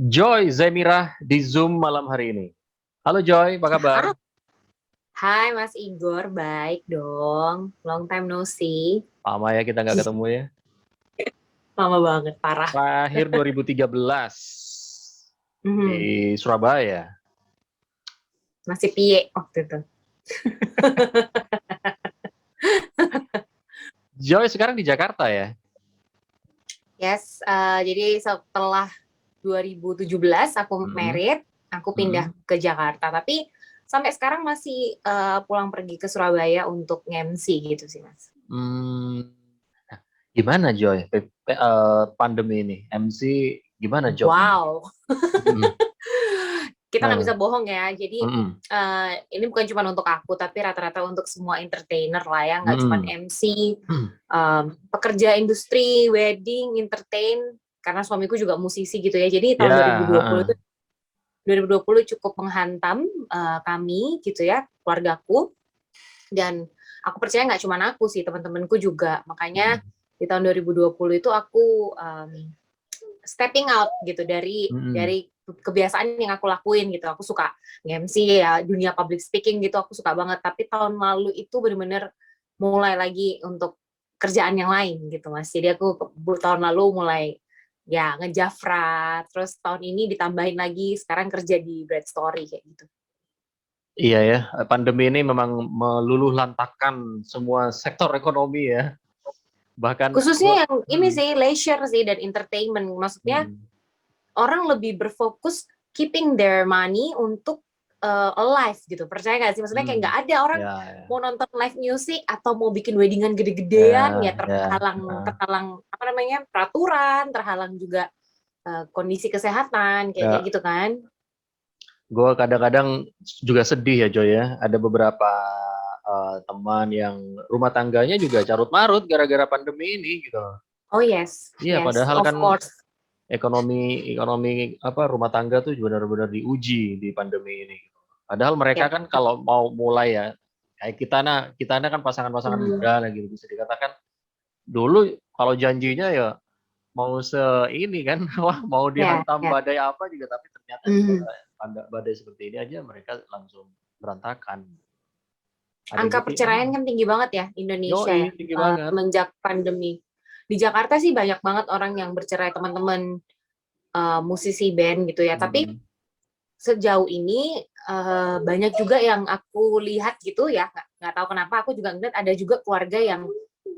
Joy Zamirah di Zoom malam hari ini. Halo Joy, apa kabar? Hai Mas Igor, baik dong. Long time no see. Lama ya kita nggak ketemu ya. Lama banget, parah. Terakhir 2013 Mhm. di Surabaya. Masih piye waktu itu. Joy sekarang di Jakarta ya? Yes, jadi setelah 2017 aku Mm-mm. married, aku pindah Mm-mm. ke Jakarta. Tapi sampai sekarang masih pulang pergi ke Surabaya untuk nge-MC gitu sih, Mas. Hmm, Gimana Joy? Pandemi ini, MC gimana jobnya? Wow, Mm-mm. kita nggak Nah, bisa bohong ya. Jadi mm-mm. ini bukan cuma untuk aku, tapi rata-rata untuk semua entertainer lah ya, nggak cuma Mm-mm. MC, pekerja industri, wedding, entertain, karena suamiku juga musisi gitu ya. Jadi tahun Ya, 2020 itu heeh. 2020 cukup menghantam kami gitu ya, keluargaku. Dan aku percaya nggak cuma aku sih, teman-temanku juga. Makanya Mm-mm. di tahun 2020 itu aku stepping out gitu Mm-mm. dari kebiasaan yang aku lakuin gitu. Aku suka nge-MC ya, dunia public speaking gitu aku suka banget. Tapi tahun lalu itu benar-benar mulai lagi untuk kerjaan yang lain gitu Mas. Jadi aku tahun lalu mulai ya ngejafra, terus tahun ini ditambahin lagi sekarang kerja di Bread Story kayak gitu. Iya ya, pandemi ini memang meluluh lantakkan semua sektor ekonomi ya. Bahkan gua, Khususnya yang ini hmm, sih leisure sih dan entertainment. Maksudnya hmm, orang lebih berfokus keeping their money untuk alive gitu. Percaya nggak sih? Maksudnya kayak hmm. nggak ada orang Ya, ya, mau nonton live music atau mau bikin weddingan gede-gedean ya, ya ya. terhalang Nah, terhalang apa namanya peraturan, terhalang juga kondisi kesehatan kayak kayak ya, gitu kan. gue kadang-kadang juga sedih ya Joy ya. Ada beberapa teman yang rumah tangganya juga carut marut gara-gara pandemi ini gitu. Oh yes, Iya, yes, padahal of kan course. ekonomi ekonomi apa rumah tangga tuh benar-benar diuji di pandemi ini. Padahal mereka Ya. kan kalau mau mulai ya kayak kita kan pasangan-pasangan Hmm, muda lah gitu bisa dikatakan dulu kalau janjinya ya mau ini kan wah mau ya, dihantam ya. badai apa juga tapi ternyata Hmm. badai seperti ini aja mereka langsung berantakan. Ada Angka gitu. perceraian kan tinggi banget ya Indonesia Yoi, ya tinggi banget. semenjak pandemi. Di Jakarta sih banyak banget orang yang bercerai, teman-teman musisi band gitu ya. Tapi Hmm. sejauh ini banyak juga yang aku lihat gitu ya, nggak tahu kenapa aku juga ngeliat ada juga keluarga yang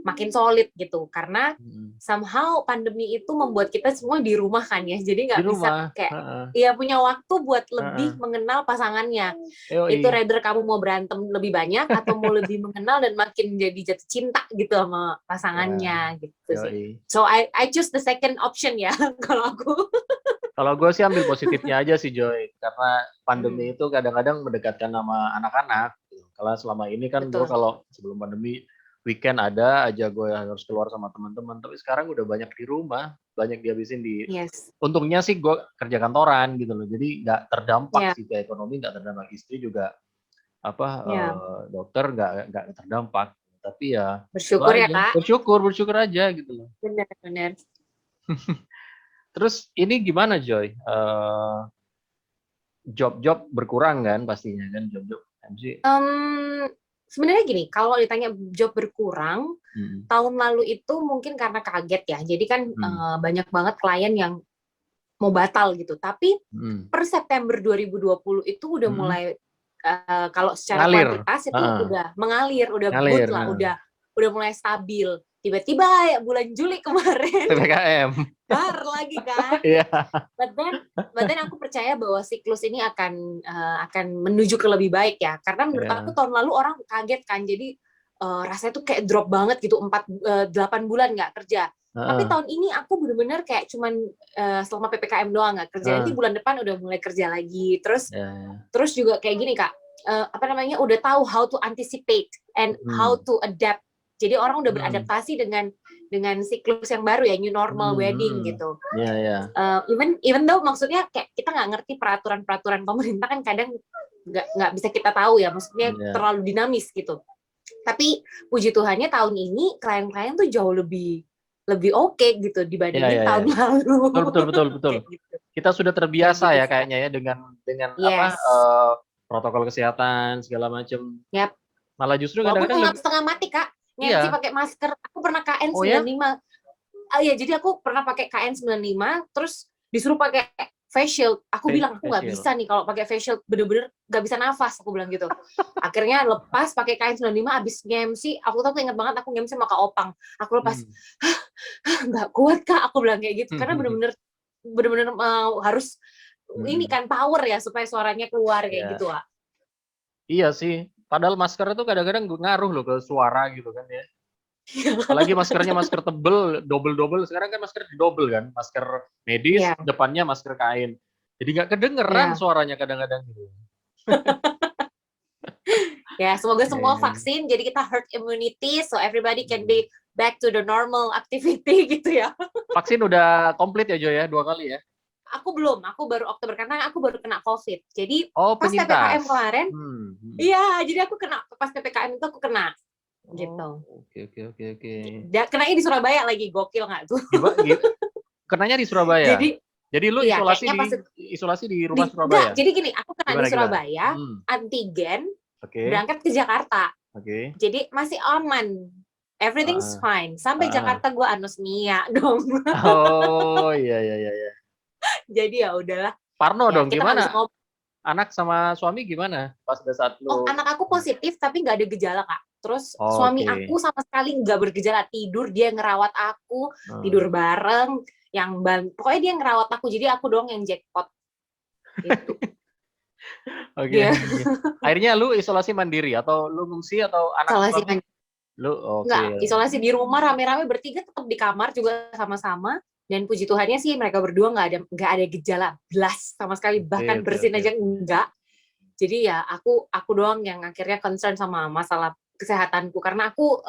makin solid gitu karena Hmm. somehow pandemi itu membuat kita semua di rumah kan ya, jadi Di nggak bisa rumah. kayak Heeh, ya punya waktu buat lebih heeh. mengenal pasangannya. Itu Yoi, rather kamu mau berantem lebih banyak atau mau lebih mengenal dan makin jadi jatuh cinta gitu sama ya, pasangannya gitu sih. yoi. So I choose the second option ya kalau aku. Kalau gue sih ambil positifnya aja sih Joy, karena pandemi Hmm, itu kadang-kadang mendekatkan sama anak-anak. Gitu. Kalau selama ini kan gue betul. kalau sebelum pandemi weekend ada aja gue harus keluar sama teman-teman, tapi sekarang udah banyak di rumah, banyak dihabisin di. Yes. Untungnya sih gue kerja kantoran gitu loh, jadi nggak terdampak Ya, sih ke ekonomi, nggak terdampak istri juga apa ya. dokter nggak terdampak. Tapi ya itu Bersyukur ya, aja, Kak. bersyukur aja gitu loh. Benar-benar. Terus ini gimana Joy? Job-job berkurang kan pastinya kan job-job MC. Em, Sebenarnya gini, kalau ditanya job berkurang, Hmm. tahun lalu itu mungkin karena kaget ya. Jadi kan Hmm. banyak banget klien yang mau batal gitu. Tapi Hmm. per September 2020 itu udah Hmm. mulai kalau secara Ngalir. kuantitas itu Heeh. udah mengalir, udah good Ngalir. lah, Heeh. udah mulai stabil. Tiba-tiba ya bulan Juli kemarin PPKM. dar lagi kan. Iya. But then aku percaya bahwa siklus ini akan menuju ke lebih baik ya. Karena menurut aku Iya. tahun lalu orang kaget kan. Jadi rasanya tuh kayak drop banget gitu 8 bulan nggak kerja. Tapi Heeh. tahun ini aku bener-bener kayak cuman selama PPKM doang nggak kerja. Nanti Heeh. bulan depan udah mulai kerja lagi. Terus Ya. terus juga kayak gini Kak, apa namanya, udah tahu how to anticipate and how Hmm. to adapt. Jadi orang udah Hmm. beradaptasi dengan siklus yang baru ya, new normal Hmm. wedding Hmm. gitu. Iya, iya. Even though maksudnya kayak kita nggak ngerti peraturan pemerintah kan kadang nggak bisa kita tahu ya, maksudnya Iya. terlalu dinamis gitu. Tapi puji Tuhannya tahun ini klien-klien tuh jauh lebih lebih oke gitu Iya, dibandingin iya, iya. tahun lalu. Betul, betul, betul, betul. Kayak gitu. kita sudah kayak terbiasa gitu ya sih. kayaknya ya dengan apa Yes. protokol kesehatan segala macam. Yap. Malah justru Walaupun kadang-kadang setengah setengah mati Kak, MC iya. pakai masker. Aku pernah Oh ya? KN95. Ya jadi aku pernah pakai KN95 terus disuruh pakai face shield. Aku bilang aku Face nggak shield. bisa nih kalau pakai face shield, bener-bener nggak bisa nafas, aku bilang gitu. Akhirnya lepas pakai KN95 abis MC. Aku inget banget aku MC sama Kak Opang. Aku lepas nggak kuat Kak, aku bilang kayak gitu karena bener-bener harus ini kan power ya supaya suaranya keluar kayak Ya. gitu Kak. Iya sih. Padahal masker itu kadang-kadang ngaruh loh ke suara gitu kan ya. Apalagi maskernya masker tebel, double-double. Sekarang kan masker double kan. Masker medis, Iya, depannya masker kain. Jadi nggak kedengeran iya. suaranya kadang-kadang gitu. Ya, semoga semua Eh, vaksin jadi kita herd immunity so everybody can hmm. be back to the normal activity gitu ya. Vaksin udah komplit ya Jo ya, 2 kali ya? Aku baru Oktober karena aku baru kena COVID. Jadi Oh pas PPKM penyintas. kemarin, iya, jadi aku kena pas PPKM itu aku kena Oh gitu. oke oke oke oke. Kenanya di Surabaya lagi, gokil nggak tuh? Kenanya di Surabaya. Jadi Jadi lu iya, isolasi kayaknya di pas isolasi di rumah enggak, Surabaya. jadi gini, aku kena di Gimana gimana? Surabaya, antigen, Oke. berangkat ke Jakarta. Oke. Jadi masih aman. Everything's Heeh. fine. Sampai Heeh. Jakarta gue anosmia dong. Oh iya iya iya iya. Jadi ya udahlah. Parno Ya dong, kita nggak bisa gimana? ngomong. Anak sama suami gimana? Pas pada saat Oh, lu anak aku positif tapi nggak ada gejala Kak. Terus suami Oke. aku sama sekali nggak bergejala, tidur, dia ngerawat aku, tidur bareng, pokoknya dia ngerawat aku. Jadi aku doang yang jackpot gitu. Oke. Dia Akhirnya lu isolasi mandiri atau lu ngungsi atau anak isolasi suami? Lu nggak oke. isolasi di rumah rame-rame bertiga, tetap di kamar juga sama-sama. Dan puji Tuhannya sih mereka berdua nggak ada gejala blas sama sekali, Oke bahkan oke bersin oke aja oke. enggak. Jadi ya aku doang yang akhirnya concern sama masalah kesehatanku karena aku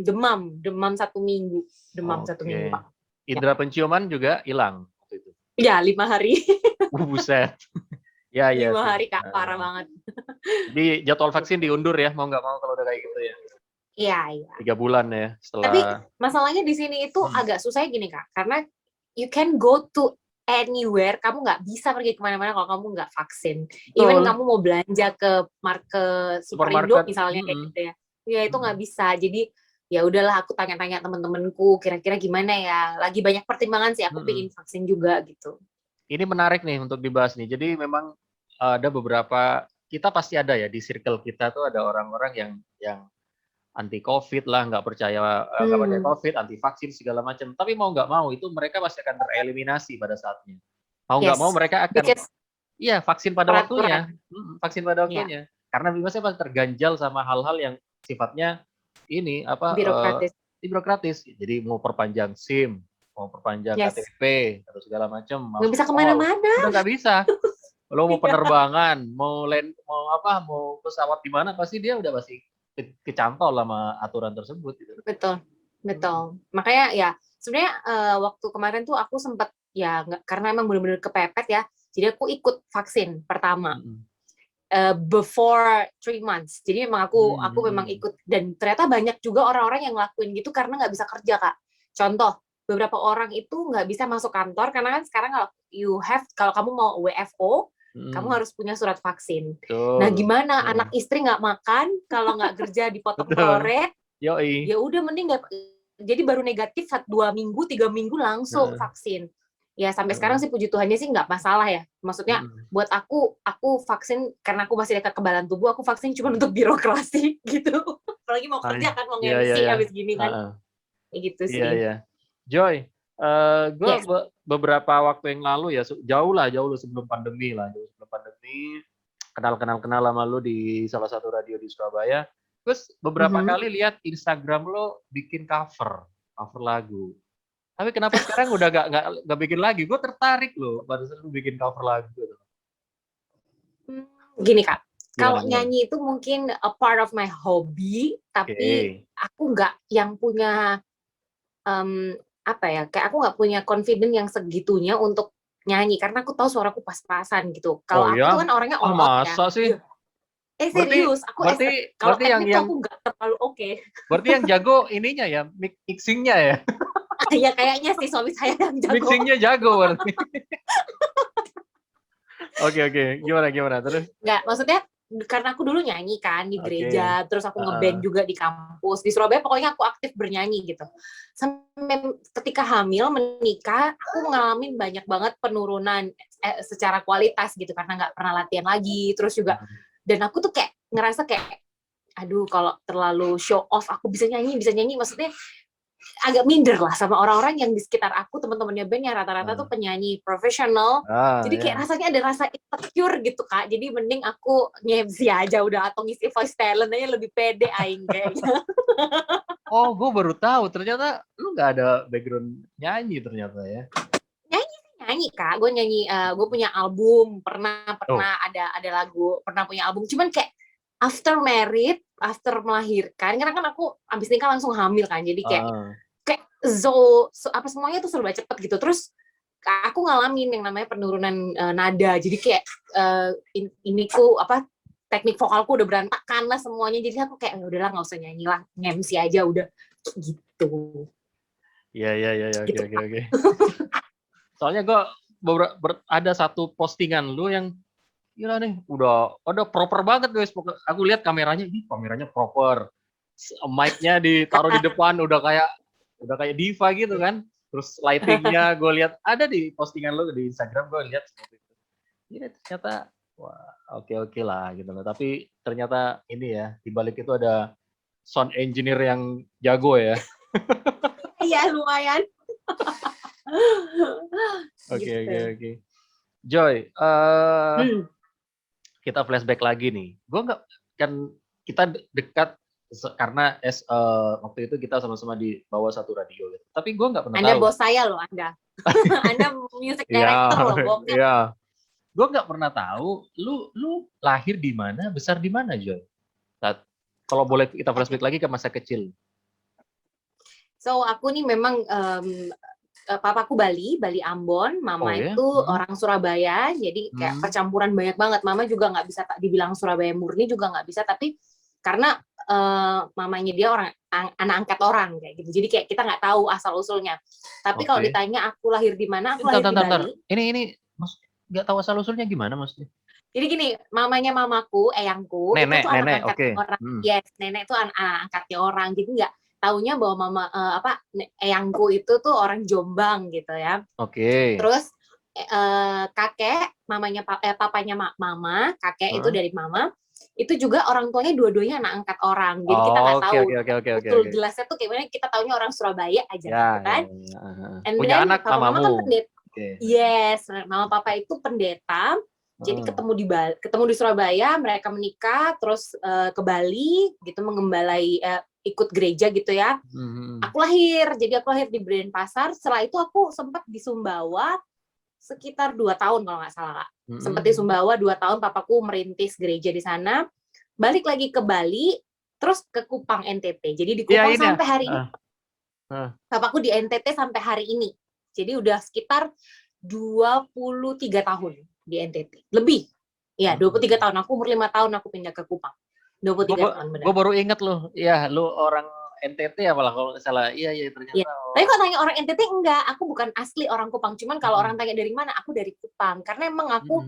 demam 1 minggu, Oke. Pak. Ya, Indra penciuman juga hilang waktu itu? ya 5 hari. Buset. Ya iya lima sih. hari Kak, parah banget. Jadi jadwal vaksin Gitu. diundur ya, mau nggak mau kalau udah kayak gitu ya. Iya, iya. 3 bulan ya Tapi setelah masalahnya di sini itu hmm, agak susah gini Kak, karena you can go to anywhere, kamu nggak bisa pergi kemana-mana kalau kamu nggak vaksin. Even betul, kamu mau belanja ke Superindo supermarket. misalnya kayak gitu ya, ya itu nggak bisa. Jadi ya udahlah, aku tanya-tanya temen-temenku, kira-kira gimana ya. Lagi banyak pertimbangan sih, aku Mm-mm. pengen vaksin juga gitu. Ini menarik nih untuk dibahas nih. Jadi memang ada beberapa kita pasti ada ya di circle kita tuh ada orang-orang yang anti COVID lah, nggak percaya Hmm, COVID, anti vaksin segala macam. Tapi mau nggak mau itu mereka pasti akan tereliminasi pada saatnya. Mau nggak mau yes, mereka akan because iya vaksin pada waktunya, peraturan, vaksin pada ya, waktunya. Karena biasanya pasti terganjal sama hal-hal yang sifatnya ini apa birokratis. birokratis. Jadi mau perpanjang SIM, mau perpanjang Yes, KTP atau segala macam, nggak masuk bisa mall, kemana-mana. udah nggak bisa. Lo mau Iya, penerbangan, mau pesawat di mana, pasti dia udah pasti kecantol sama aturan tersebut gitu. betul, Hmm. betul. Makanya ya sebenarnya waktu kemarin tuh aku sempat ya karena emang benar-benar kepepet ya. Jadi aku ikut vaksin pertama Hmm. before 3 months. Jadi memang aku memang Hmm. ikut, dan ternyata banyak juga orang-orang yang ngelakuin gitu karena nggak bisa kerja Kak. Contoh, beberapa orang itu nggak bisa masuk kantor karena kan sekarang kalau kamu mau WFO, kamu Hmm. harus punya surat vaksin. Nah, Betul. gimana Heeh. anak istri nggak makan kalau nggak kerja dipotong Betul. pelet? Yoi. Ya udah mending nggak, jadi baru negatif 2 minggu 3 minggu langsung Heeh. vaksin. Ya sampai sekarang Heeh. sih puji Tuhannya sih nggak masalah ya. Maksudnya Hmm. buat aku vaksin karena aku masih ada kekebalan tubuh, aku vaksin cuma untuk birokrasi gitu. Apalagi mau Hai. kerja kan, mau Iya iya MC iya. abis gini kan, Heeh. kayak gitu Iya sih. iya. Joy, gue Yes. beberapa waktu yang lalu ya, jauh lah sebelum pandemi lah, jauh sebelum pandemi, kenal sama lu di salah satu radio di Surabaya. Terus beberapa Mhm. kali lihat Instagram lo bikin cover lagu. Tapi kenapa sekarang udah nggak bikin lagi? Gue tertarik loh pada saat lu bikin cover lagu gitu. Gini Kak, Gimana kalau gimana? nyanyi itu mungkin a part of my hobby, tapi Oke. aku nggak yang punya apa ya, kayak aku nggak punya confident yang segitunya untuk nyanyi, karena aku tahu suaraku pas-pasan gitu. Kalau Oh aku tuh ya? kan orangnya Ah all out ya. masa sih? Iya. Berarti Serius, berarti kalau berarti teknik tuh yang aku nggak terlalu oke. berarti yang jago ininya ya, mixingnya ya. Ya kayaknya sih suami saya yang jago. Mixingnya jago berarti. Oke. Gimana terus? Nggak, maksudnya karena aku dulu nyanyi kan di Oke. gereja, terus aku ngeband juga di kampus di Surabaya, pokoknya aku aktif bernyanyi gitu. Sampai ketika hamil menikah, aku ngalamin banyak banget penurunan secara kualitas gitu karena nggak pernah latihan lagi, terus juga dan aku tuh kayak ngerasa kayak aduh kalau terlalu show off aku bisa nyanyi maksudnya agak minder lah sama orang-orang yang di sekitar aku, teman-temannya band yang rata-rata tuh penyanyi profesional. Jadi kayak Ya. rasanya ada rasa insecure gitu Kak. Jadi mending aku nge-MC aja udah atau ngisi voice talent aja lebih pede aing kayaknya. Oh, gue baru tahu ternyata lu nggak ada background nyanyi ternyata ya. Nyanyi Kak, gue nyanyi, gue punya album, pernah Oh. ada lagu, pernah punya album. Cuman kayak after married, after melahirkan, karena kan aku abis nikah langsung hamil kan, jadi kayak apa semuanya tuh serba cepet gitu. Terus aku ngalamin yang namanya penurunan nada, jadi kayak teknik vokalku udah berantakan lah semuanya. Jadi aku kayak udahlah nggak usah nyanyi lah, nge-MC aja udah gitu. Iya, Gitu. oke. Soalnya gue ada satu postingan lu yang gila nih, udah proper banget guys. Aku lihat kameranya proper. Mic-nya ditaruh di depan udah kayak diva gitu kan. Terus lighting-nya gue lihat ada di postingan lu di Instagram, gue lihat seperti itu. Ini ternyata wah, oke lah gitu loh. Tapi ternyata ini ya, di balik itu ada sound engineer yang jago ya. Iya, lumayan. Oke. Joy, kita flashback lagi nih. Gue nggak kan kita dekat karena waktu itu kita sama-sama di bawah satu radio gitu. Tapi gue nggak pernah Anda tahu. bos saya loh, Anda. Anda music director loh, bokap. Iya. Gue nggak pernah tahu. Lu lahir di mana, besar di mana, Joy? Kalau boleh kita flashback lagi ke masa kecil. So aku nih memang papaku Bali Ambon, mama itu orang Surabaya, jadi kayak percampuran banyak banget. Mama juga nggak bisa dibilang Surabaya murni juga nggak bisa, tapi karena mamanya dia anak angkat orang kayak gitu. Jadi kayak kita nggak tahu asal usulnya. Tapi kalau ditanya aku lahir di mana, aku lahir di Bali. Ini nggak tahu asal usulnya gimana maksudnya? Jadi gini, mamanya mamaku, eyangku, itu tuh anak angkatnya orang. Yes, nenek tuh anak angkatnya orang. Jadi nggak taunya bahwa eyangku itu tuh orang Jombang gitu ya. Terus kakek, papanya mama, kakek itu dari mama, itu juga orang tuanya dua-duanya anak angkat orang. Jadi kita nggak tahu betul jelasnya tuh gimana. Kita taunya orang Surabaya aja, gitu kan. Punya anak mama kan pendeta. Yes, mama papa itu pendeta. Jadi ketemu di Surabaya, mereka menikah, terus ke Bali, gitu mengembalai ikut gereja gitu ya. Aku lahir di Denpasar. Setelah itu aku sempat di Sumbawa sekitar 2 tahun kalau nggak salah. Sempat di Sumbawa 2 tahun, papaku merintis gereja di sana. Balik lagi ke Bali, terus ke Kupang NTT. Jadi di Kupang sampai hari ini. Papaku di NTT sampai hari ini. Jadi udah sekitar 23 tahun di NTT. Lebih. Ya, 23 tahun. Aku umur 5 tahun aku pindah ke Kupang. 23 tahun benar. Gue baru inget loh. Ya, lu orang NTT apalah kalau nggak salah. Iya ternyata. Ya. Tapi kalau tanya orang NTT enggak, aku bukan asli orang Kupang. Cuman kalau orang tanya dari mana, aku dari Kupang. Karena emang aku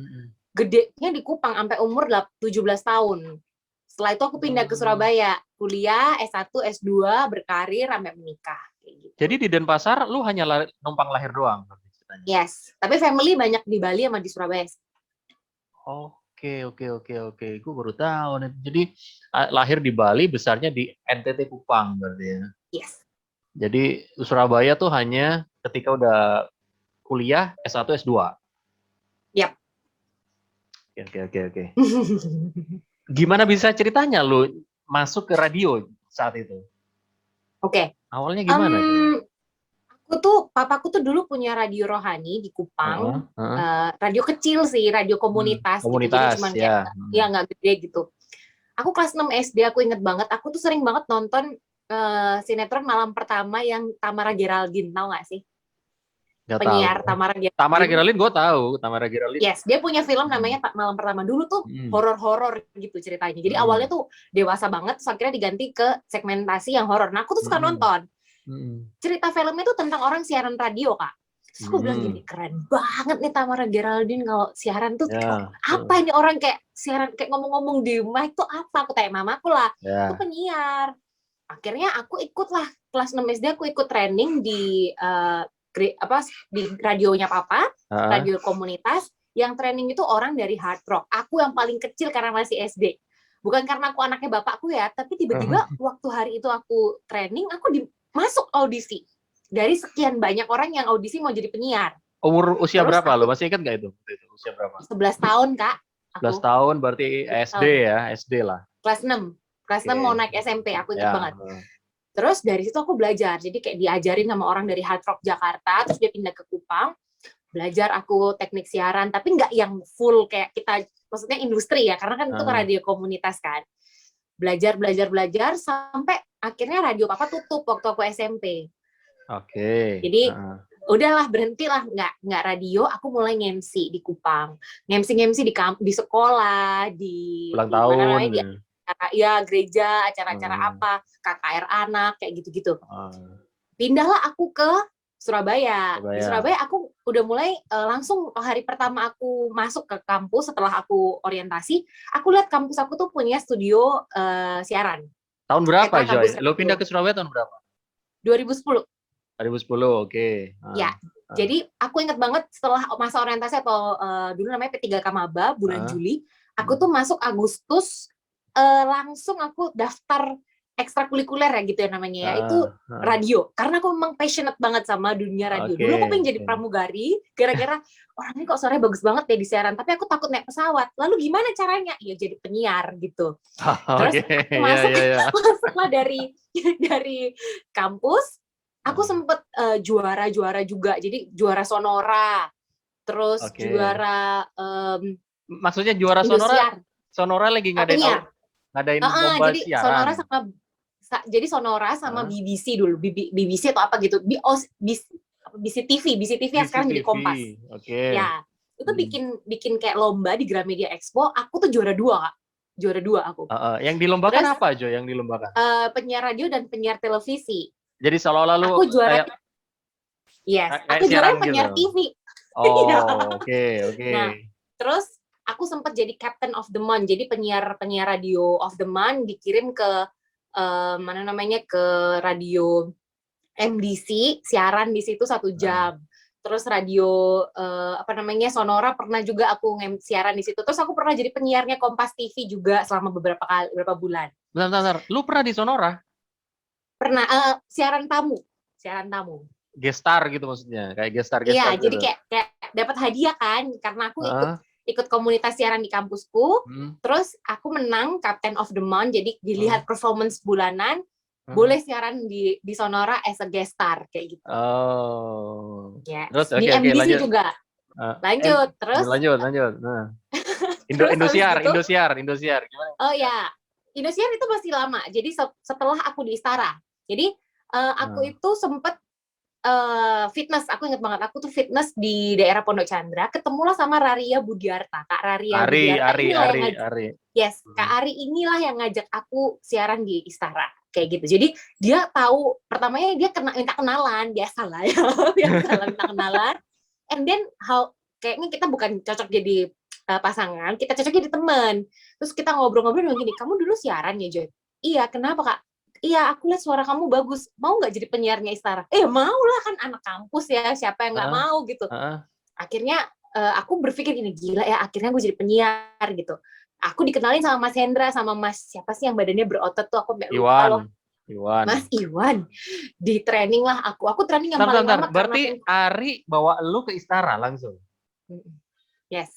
gedenya di Kupang sampai umur 17 tahun. Setelah itu aku pindah ke Surabaya, kuliah S1, S2, berkarir sampai menikah. Gitu. Jadi di Denpasar lu hanya numpang lahir doang? Yes, tapi family banyak di Bali sama di Surabaya. Oke. Gue baru tahu nih. Jadi lahir di Bali, besarnya di NTT Kupang berarti ya. Yes. Jadi Surabaya tuh hanya ketika udah kuliah S1, S2. Yap. Oke. Gimana bisa ceritanya lu masuk ke radio saat itu? Oke. Awalnya gimana? Papaku tuh dulu punya radio rohani di Kupang, radio kecil sih, radio komunitas gitu, jadi cuman kayak nggak gede gitu. Aku kelas 6 SD, aku inget banget, aku tuh sering banget nonton sinetron Malam Pertama yang Tamara Geraldine, tau nggak sih? Gak penyiar tahu. Tamara Geraldine gue tahu, Tamara Geraldine. Yes, dia punya film namanya Malam Pertama. Dulu tuh horor-horor gitu ceritanya. Jadi awalnya tuh dewasa banget, terus akhirnya diganti ke segmentasi yang horor. Nah, aku tuh suka nonton. Cerita filmnya tuh tentang orang siaran radio, Kak. Terus aku bilang gini, Hmm. keren banget nih Tamara Geraldine kalau siaran tuh Ya. apa ini orang kayak siaran kayak ngomong-ngomong di mic tuh apa? Aku tanya mamaku lah, itu Ya. penyiar. Akhirnya aku ikut lah kelas 6 SD, aku ikut training di di radionya papa, Ah, radio komunitas. Yang training itu orang dari hard rock. Aku yang paling kecil karena masih SD. Bukan karena aku anaknya bapakku ya, tapi tiba-tiba waktu hari itu aku training, aku masuk audisi dari sekian banyak orang yang audisi mau jadi penyiar. Usia Terus berapa lo? aku Masih ingat nggak itu? Waktu itu usia berapa? 11 tahun, Kak. 11 Aku tahun berarti 11 SD tahun. ya, SD lah. Kelas 6. Kelas 6 mau Oke. naik SMP, aku inget Ya. banget. Terus dari situ aku belajar. Jadi kayak diajarin sama orang dari Hard Rock Jakarta, terus dia pindah ke Kupang. Belajar aku teknik siaran, tapi nggak yang full kayak kita, maksudnya industri ya, karena kan itu radio komunitas kan. Belajar, sampai akhirnya radio papa tutup waktu aku SMP. Oke. Jadi udahlah berhentilah nggak radio, aku mulai nge-MC di Kupang, nge-MC di sekolah, di Ulang mana tahun. namanya, di acara ya gereja, acara-acara apa, KKR anak kayak gitu-gitu. Pindahlah aku ke Surabaya. Di Surabaya aku udah mulai langsung hari pertama aku masuk ke kampus setelah aku orientasi, aku lihat kampus aku tuh punya studio siaran. Tahun berapa, Petra Joy? Kampus Lo Radio. pindah ke Surabaya tahun berapa? 2010. 2010, oke. Ya, jadi aku ingat banget setelah masa orientasi atau dulu namanya P3K Maba, bulan Juli, aku tuh masuk Agustus, langsung aku daftar ekstrakurikuler ya gitu ya namanya ya, itu radio. Karena aku memang passionate banget sama dunia radio. Dulu aku pengen jadi pramugari, gara-gara orangnya kok suaranya bagus banget ya di siaran, tapi aku takut naik pesawat. Lalu gimana caranya? Ya jadi penyiar gitu. Terus aku masuklah dari kampus. Aku sempet juara juga, jadi juara Sonora, terus juara maksudnya juara Sonora, Sonora lagi ngadain lomba jadi siaran. Sonora sama BBC dulu, BBC atau apa gitu, BC TV yang sekarang jadi Kompas. Ya, itu bikin kayak lomba di Gramedia Expo, aku tuh juara 2, Kak. Juara 2 aku. Yang dilombakan apa, Jo? Yang dilombakan? Penyiar radio dan penyiar televisi. Jadi seolah-olah lu aku juara kayak aku juara penyiar gitu. TV. Oke. Nah, terus aku sempat jadi Captain of the Month, jadi penyiar radio of the month, dikirim ke ke radio MDC, siaran di situ 1 jam. Terus radio Sonora pernah juga aku siaran di situ. Terus aku pernah jadi penyiarnya Kompas TV juga selama beberapa bulan. Bentar. Lu pernah di Sonora? Pernah siaran tamu. Gestar gitu maksudnya, kayak gestar Iya, gitu. jadi kayak dapat hadiah kan, karena aku ikut komunitas siaran di kampusku. Terus aku menang Captain of the Month, jadi dilihat performance bulanan, boleh siaran di Sonora as a guest star kayak gitu. Ya. Terus di MDC lanjut. Juga. Lanjut, terus lanjut. Indosiar gimana? Oh ya, Indosiar itu masih lama. Jadi setelah aku di Istara. Jadi aku itu sempet fitness, aku inget banget, aku tuh fitness di daerah Pondok Chandra, ketemulah sama Raria Budiarta, Kak Raria Budiarta. Yes, Kak Ari inilah yang ngajak aku siaran di Istara, kayak gitu. Jadi dia tahu, pertamanya dia minta kenalan, biasalah ya, minta kenalan, and then kayaknya kita bukan cocok jadi pasangan, kita cocok jadi teman. Terus kita ngobrol-ngobrol gini, kamu dulu siaran ya, Joy? Iya, kenapa Kak? Iya, aku lihat suara kamu bagus. Mau nggak jadi penyiarnya Istara? Mau lah, kan anak kampus ya. Siapa yang nggak mau gitu. Akhirnya aku berpikir gini, gila ya. Akhirnya gue jadi penyiar gitu. Aku dikenalin sama Mas Hendra, sama Mas siapa sih yang badannya berotot tuh? Aku lupa loh. Mas Iwan. Di training lah aku. Aku training yang paling lama. Berarti Ari bawa lu ke Istara langsung? Yes.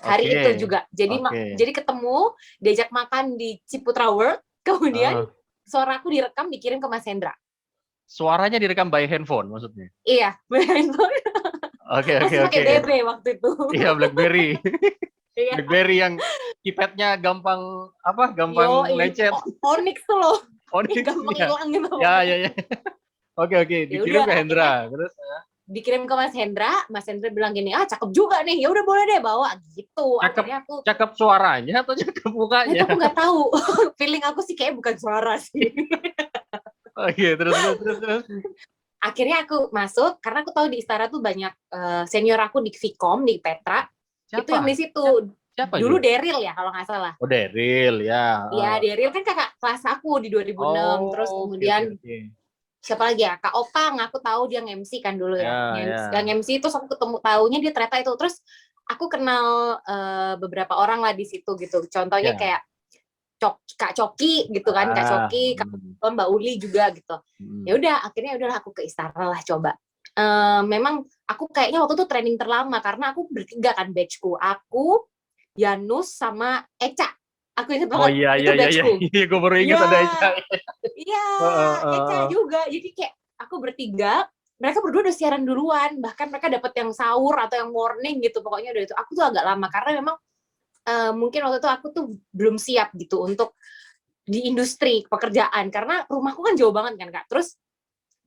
Hari itu juga. Jadi ketemu, diajak makan di Ciputra World. Kemudian suara aku direkam, dikirim ke Mas Hendra. Suaranya direkam by handphone maksudnya? Iya, by handphone. Oke. Pakai DB waktu itu. Iya, BlackBerry. BlackBerry yang keypadnya gampang lecet. Onyx tuh loh. Onyx gampang hilang gitu. Ya. Oke, dikirim ke Hendra. Terus dikirim ke Mas Hendra bilang gini, cakep juga nih, ya udah boleh deh bawa gitu. Akhirnya aku cakep suaranya atau cakep mukanya? Itu aku nggak tahu. Feeling aku sih kayak bukan suara sih. Oke, terus. akhirnya aku masuk karena aku tahu di Istara tuh banyak senior aku di Vkom di Petra itu yang Siapa? di situ Siapa dulu Joy? Daryl ya kalau nggak salah. Oh, Daryl ya. Ya Daryl kan kakak kelas aku di 2006 terus Oh, oke oke kemudian oke. siapa lagi ya Kak Opang aku tahu dia nge-MC kan dulu ya Ya ya. nge-MC terus aku ketemu taunya dia ternyata itu terus aku kenal beberapa orang lah di situ gitu contohnya Ya. kayak Kak Coki gitu kan Kak Ah. Coki Kak Mbak Uli juga gitu ya udah akhirnya udahlah aku ke Istana lah coba. Memang aku kayaknya waktu itu training terlama karena aku bertiga kan batchku aku Yanus sama Eca aku ingat Oh banget iya itu iya iya iya. batchku. Gue baru ingat Iya, ada Eca. iya, Eca Heeh. juga. Jadi kayak aku bertiga, mereka berdua udah siaran duluan. Bahkan mereka dapat yang sahur atau yang morning gitu. Pokoknya udah itu. Aku tuh agak lama karena memang mungkin waktu itu aku tuh belum siap gitu untuk di industri pekerjaan karena rumahku kan jauh banget kan Kak. Terus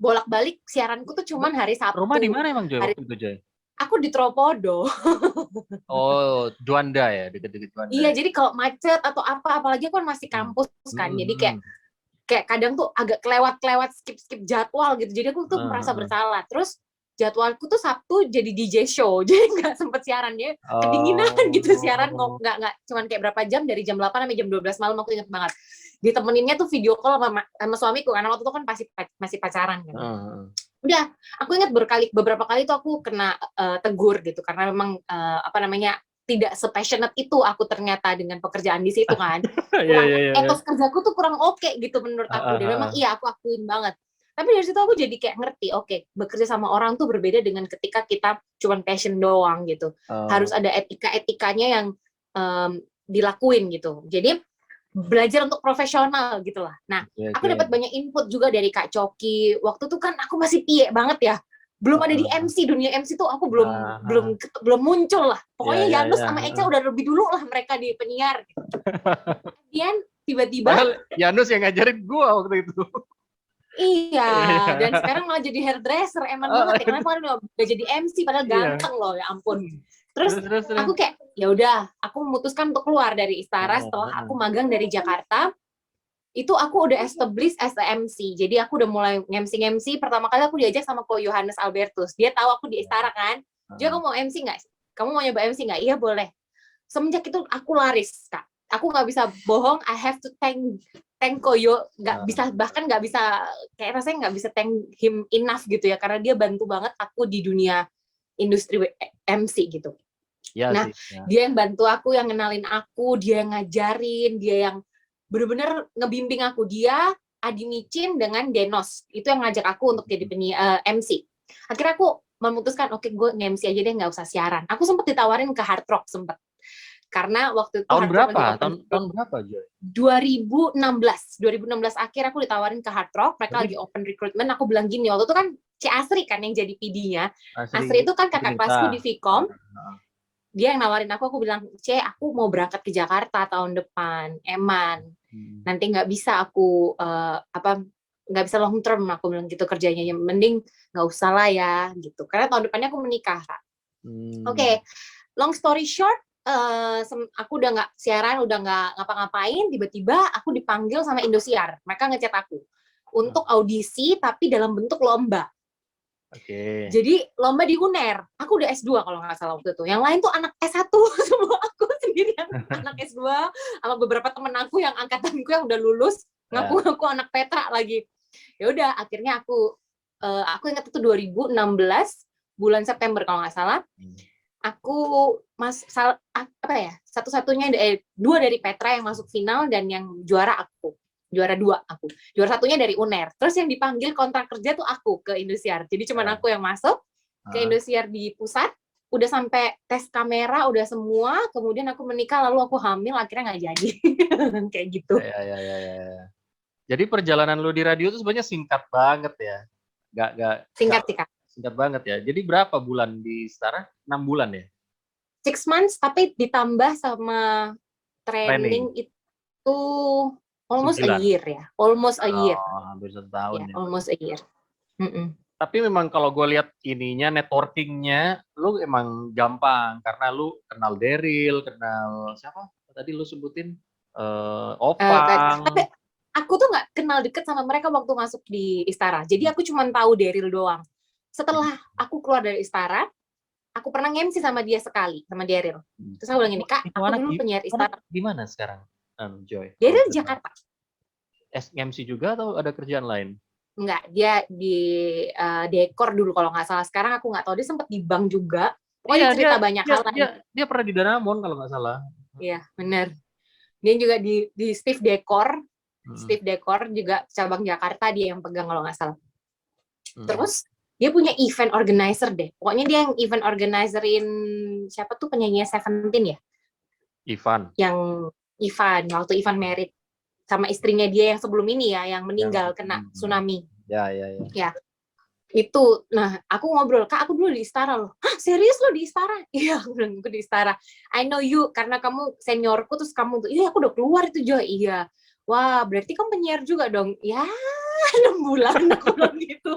bolak-balik siaranku tuh cuman hari Rumah di Sabtu. mana emang Joy Hari waktu itu Joy? aku di Tropodo. Oh, Juanda ya, deket-deket Juanda. Iya, jadi kalau macet atau apa apalagi aku kan masih kampus kan. Jadi kayak kadang tuh agak kelewat skip jadwal gitu jadi aku tuh merasa bersalah terus jadwalku tuh Sabtu jadi DJ show jadi nggak sempet siaran ya kedinginan gitu siaran nggak cuman kayak berapa jam dari jam 8 sampai jam 12 malam aku inget banget ditemeninnya tuh video call sama suamiku karena waktu itu kan masih pacaran kan udah aku ingat beberapa kali tuh aku kena tegur gitu karena memang apa namanya tidak sepassionate itu aku ternyata dengan pekerjaan di situ kan Iya kurang iya iya. etos kerjaku tuh kurang oke gitu menurut aku dan memang iya aku akuin banget tapi dari situ aku jadi kayak ngerti oke bekerja sama orang tuh berbeda dengan ketika kita cuman passion doang gitu harus ada etika-etikanya yang dilakuin gitu jadi belajar untuk profesional gitu lah nah aku dapat banyak input juga dari Kak Coki waktu tuh kan aku masih piye banget ya belum ada di MC dunia MC tuh aku belum muncul lah pokoknya Iya Yanus iya. sama Eca udah lebih dulu lah mereka di penyiar gitu. Kemudian tiba-tiba Padahal Yanus yang ngajarin gua waktu itu. iya dan sekarang malah jadi hairdresser eman banget ya karena kemarin udah jadi MC padahal ganteng loh ya ampun terus aku kayak ya udah aku memutuskan untuk keluar dari Istara setelah aku magang dari Jakarta itu aku udah establish as a MC. Jadi aku udah mulai MC pertama kali aku diajak sama Ko Yohanes Albertus. Dia tahu aku di Istara kan. Dia kamu mau MC nggak? Kamu mau nyoba MC nggak? Iya boleh. Semenjak itu aku laris Kak. Aku nggak bisa bohong. I have to thank Koyo. Nggak bisa bahkan nggak bisa kayak rasanya nggak bisa thank him enough gitu ya karena dia bantu banget aku di dunia industri MC gitu. Ya, nah, dia yang bantu aku, yang ngenalin aku, dia yang ngajarin, dia yang bener-bener ngebimbing aku. Dia, Adi Micin dengan Denos. Itu yang ngajak aku untuk jadi MC. Akhirnya aku memutuskan, oke, gue nge-MC aja deh, nggak usah siaran. Aku sempat ditawarin ke Hard Rock, sempat. Karena waktu itu tahun Hard berapa? Rock Tahun berapa, Joy? 2016 akhir aku ditawarin ke Hard Rock, mereka lagi open recruitment. Aku bilang gini, waktu itu kan C Asri kan yang jadi PD-nya. Asri itu kan kakak kelasku di Vkom. Dia yang nawarin aku bilang, C, aku mau berangkat ke Jakarta tahun depan, Eman. Nanti nggak bisa aku nggak bisa long term, aku bilang gitu kerjanya. Mending nggak usah lah ya, gitu. Karena tahun depannya aku menikah, Kak. Oke, long story short, aku udah nggak siaran, udah nggak ngapa-ngapain. Tiba-tiba aku dipanggil sama Indosiar. Mereka ngechat aku untuk audisi, tapi dalam bentuk lomba. Jadi lomba di UNER. Aku udah S2 kalau nggak salah waktu itu. Yang lain tuh anak S1 semua, aku sendirian anak S2 sama beberapa temen aku yang angkatanku yang udah lulus, ngaku-ngaku anak Petra lagi. Ya udah, akhirnya aku ingat itu 2016 bulan September kalau nggak salah. Aku satu-satunya dua dari Petra yang masuk final dan yang juara aku. Juara 2 aku. Juara 1-nya dari UNER. Terus yang dipanggil kontrak kerja tuh aku ke Indosiar. Jadi cuman aku yang masuk ke Indosiar di pusat, udah sampai tes kamera, udah semua, kemudian aku menikah, lalu aku hamil, akhirnya nggak jadi. Kayak gitu. Ya. Jadi perjalanan lu di radio itu sebenarnya singkat banget ya. Singkat sih, Kak. Singkat banget ya. Jadi berapa bulan di Setara? 6 bulan ya? 6 months, tapi ditambah sama training itu almost 9. a year ya. Almost a year. Hampir 1 tahun ya. Almost a year. Tapi memang kalau gue lihat ininya, networkingnya, lu emang gampang. Karena lu kenal Daryl, kenal siapa? Tadi lu sebutin? Opang. Tapi aku tuh nggak kenal deket sama mereka waktu masuk di Istara. Jadi aku cuma tahu Daryl doang. Setelah aku keluar dari Istara, aku pernah MC sama dia sekali, sama Daryl. Terus aku bilang gini, Kak, Itu aku anak dulu penyiar Istara. gimana sekarang, Joy? Daryl di Jakarta. MC juga atau ada kerjaan lain? Enggak, dia di dekor dulu kalau nggak salah. Sekarang aku nggak tahu, dia sempat di bank juga. Pokoknya dia cerita banyak hal. Dia pernah di Danamon kalau nggak salah. Iya, benar. Dia juga di Steve Decor. Steve Decor juga cabang Jakarta dia yang pegang kalau nggak salah. Terus dia punya event organizer deh. Pokoknya dia yang event organizerin siapa tuh penyanyi Seventeen ya? Ivan. Yang Ivan, waktu Ivan married sama istrinya dia yang sebelum ini ya, yang meninggal kena tsunami. Ya. Itu, nah aku ngobrol, Kak aku dulu di Istara loh. Hah serius lo di Istara? Iya, aku bilang aku di Istara. I know you, karena kamu seniorku, terus kamu tuh, iya aku udah keluar itu Joy. Iya. Wah, berarti kamu penyiar juga dong. Ya, 6 bulan aku bilang gitu.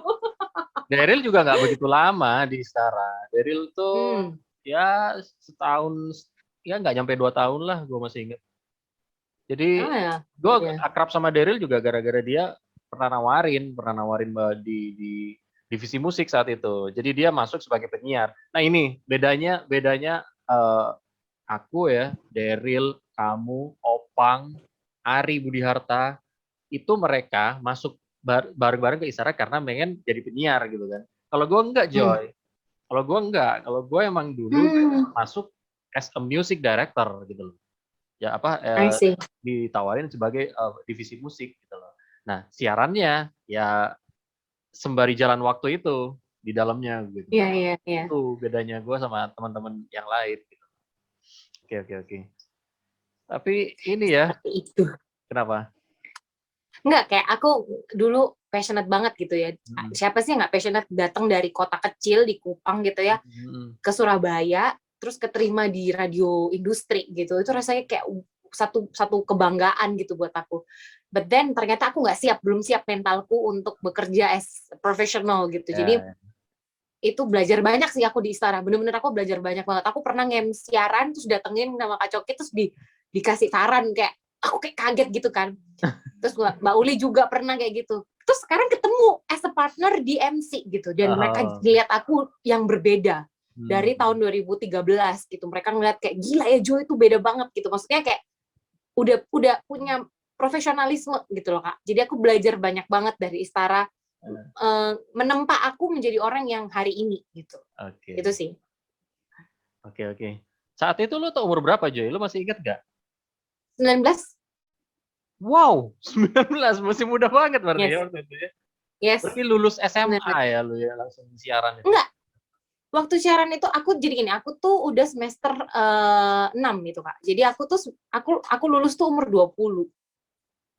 Daryl juga nggak begitu lama di Istara. Daryl tuh ya setahun, ya nggak nyampe 2 tahun lah, gue masih inget. Jadi gue akrab sama Daryl juga gara-gara dia pernah nawarin di divisi musik saat itu. Jadi dia masuk sebagai penyiar. Nah ini bedanya aku ya, Daryl, kamu, Opang, Ari Budi Harta, itu mereka masuk bareng-bareng ke Istara karena pengen jadi penyiar gitu kan. Kalau gue enggak, Joy. Kalau gue enggak. Kalau gue emang dulu masuk as a music director gitu loh. Ya ditawarin sebagai divisi musik gitu loh. Nah, siarannya ya sembari jalan waktu itu di dalamnya gitu. Iya. Itu bedanya gue sama teman-teman yang lain gitu. Oke. Tapi ini ya. Seperti itu. Kenapa? Enggak, kayak aku dulu passionate banget gitu ya. Siapa sih nggak passionate datang dari kota kecil di Kupang gitu ya, ke Surabaya, terus keterima di radio industri gitu. Itu rasanya kayak satu kebanggaan gitu buat aku. But then ternyata aku belum siap mentalku untuk bekerja as professional gitu. Jadi itu belajar banyak sih aku di Istara. Bener-bener aku belajar banyak banget. Aku pernah siaran terus datengin sama Kak Coki terus dikasih saran kayak aku kayak kaget gitu kan. Terus Mbak Uli juga pernah kayak gitu. Terus sekarang ketemu as a partner di MC gitu. Dan mereka lihat aku yang berbeda dari tahun 2013 gitu. Mereka ngeliat kayak gila ya Jo itu beda banget gitu. Maksudnya kayak udah punya profesionalisme gitu loh Kak. Jadi aku belajar banyak banget dari Istara. Menempa aku menjadi orang yang hari ini gitu. Itu sih. Oke. Saat itu lo tuh umur berapa Joy? Lo masih ingat gak? 19. Wow, 19 masih muda banget berarti ya waktu itu ya. Yes. Berarti lulus SMA ya lu ya langsung siaran itu. Enggak. Waktu siaran itu aku jadi gini, aku tuh udah semester 6 gitu Kak. Jadi aku lulus tuh umur 20.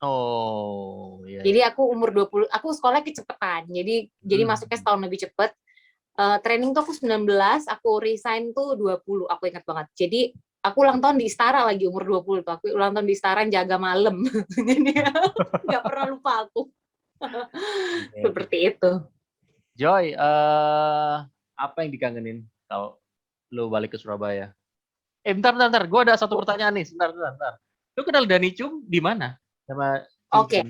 Oh, iya. Jadi aku umur 20, aku sekolah kecepetan. Jadi masuknya setahun lebih cepet. Training tuh aku 19, aku resign tuh 20, aku ingat banget. Jadi aku ulang tahun di Istara lagi umur 20 tuh. Aku ulang tahun di Istara jaga malam. Jadi nggak pernah lupa aku. Seperti itu. Joy, apa yang dikangenin kalau lu balik ke Surabaya? Bentar. Gue ada satu pertanyaan nih. Sebentar. Lu kenal Dani Chung di mana? Sama Oke.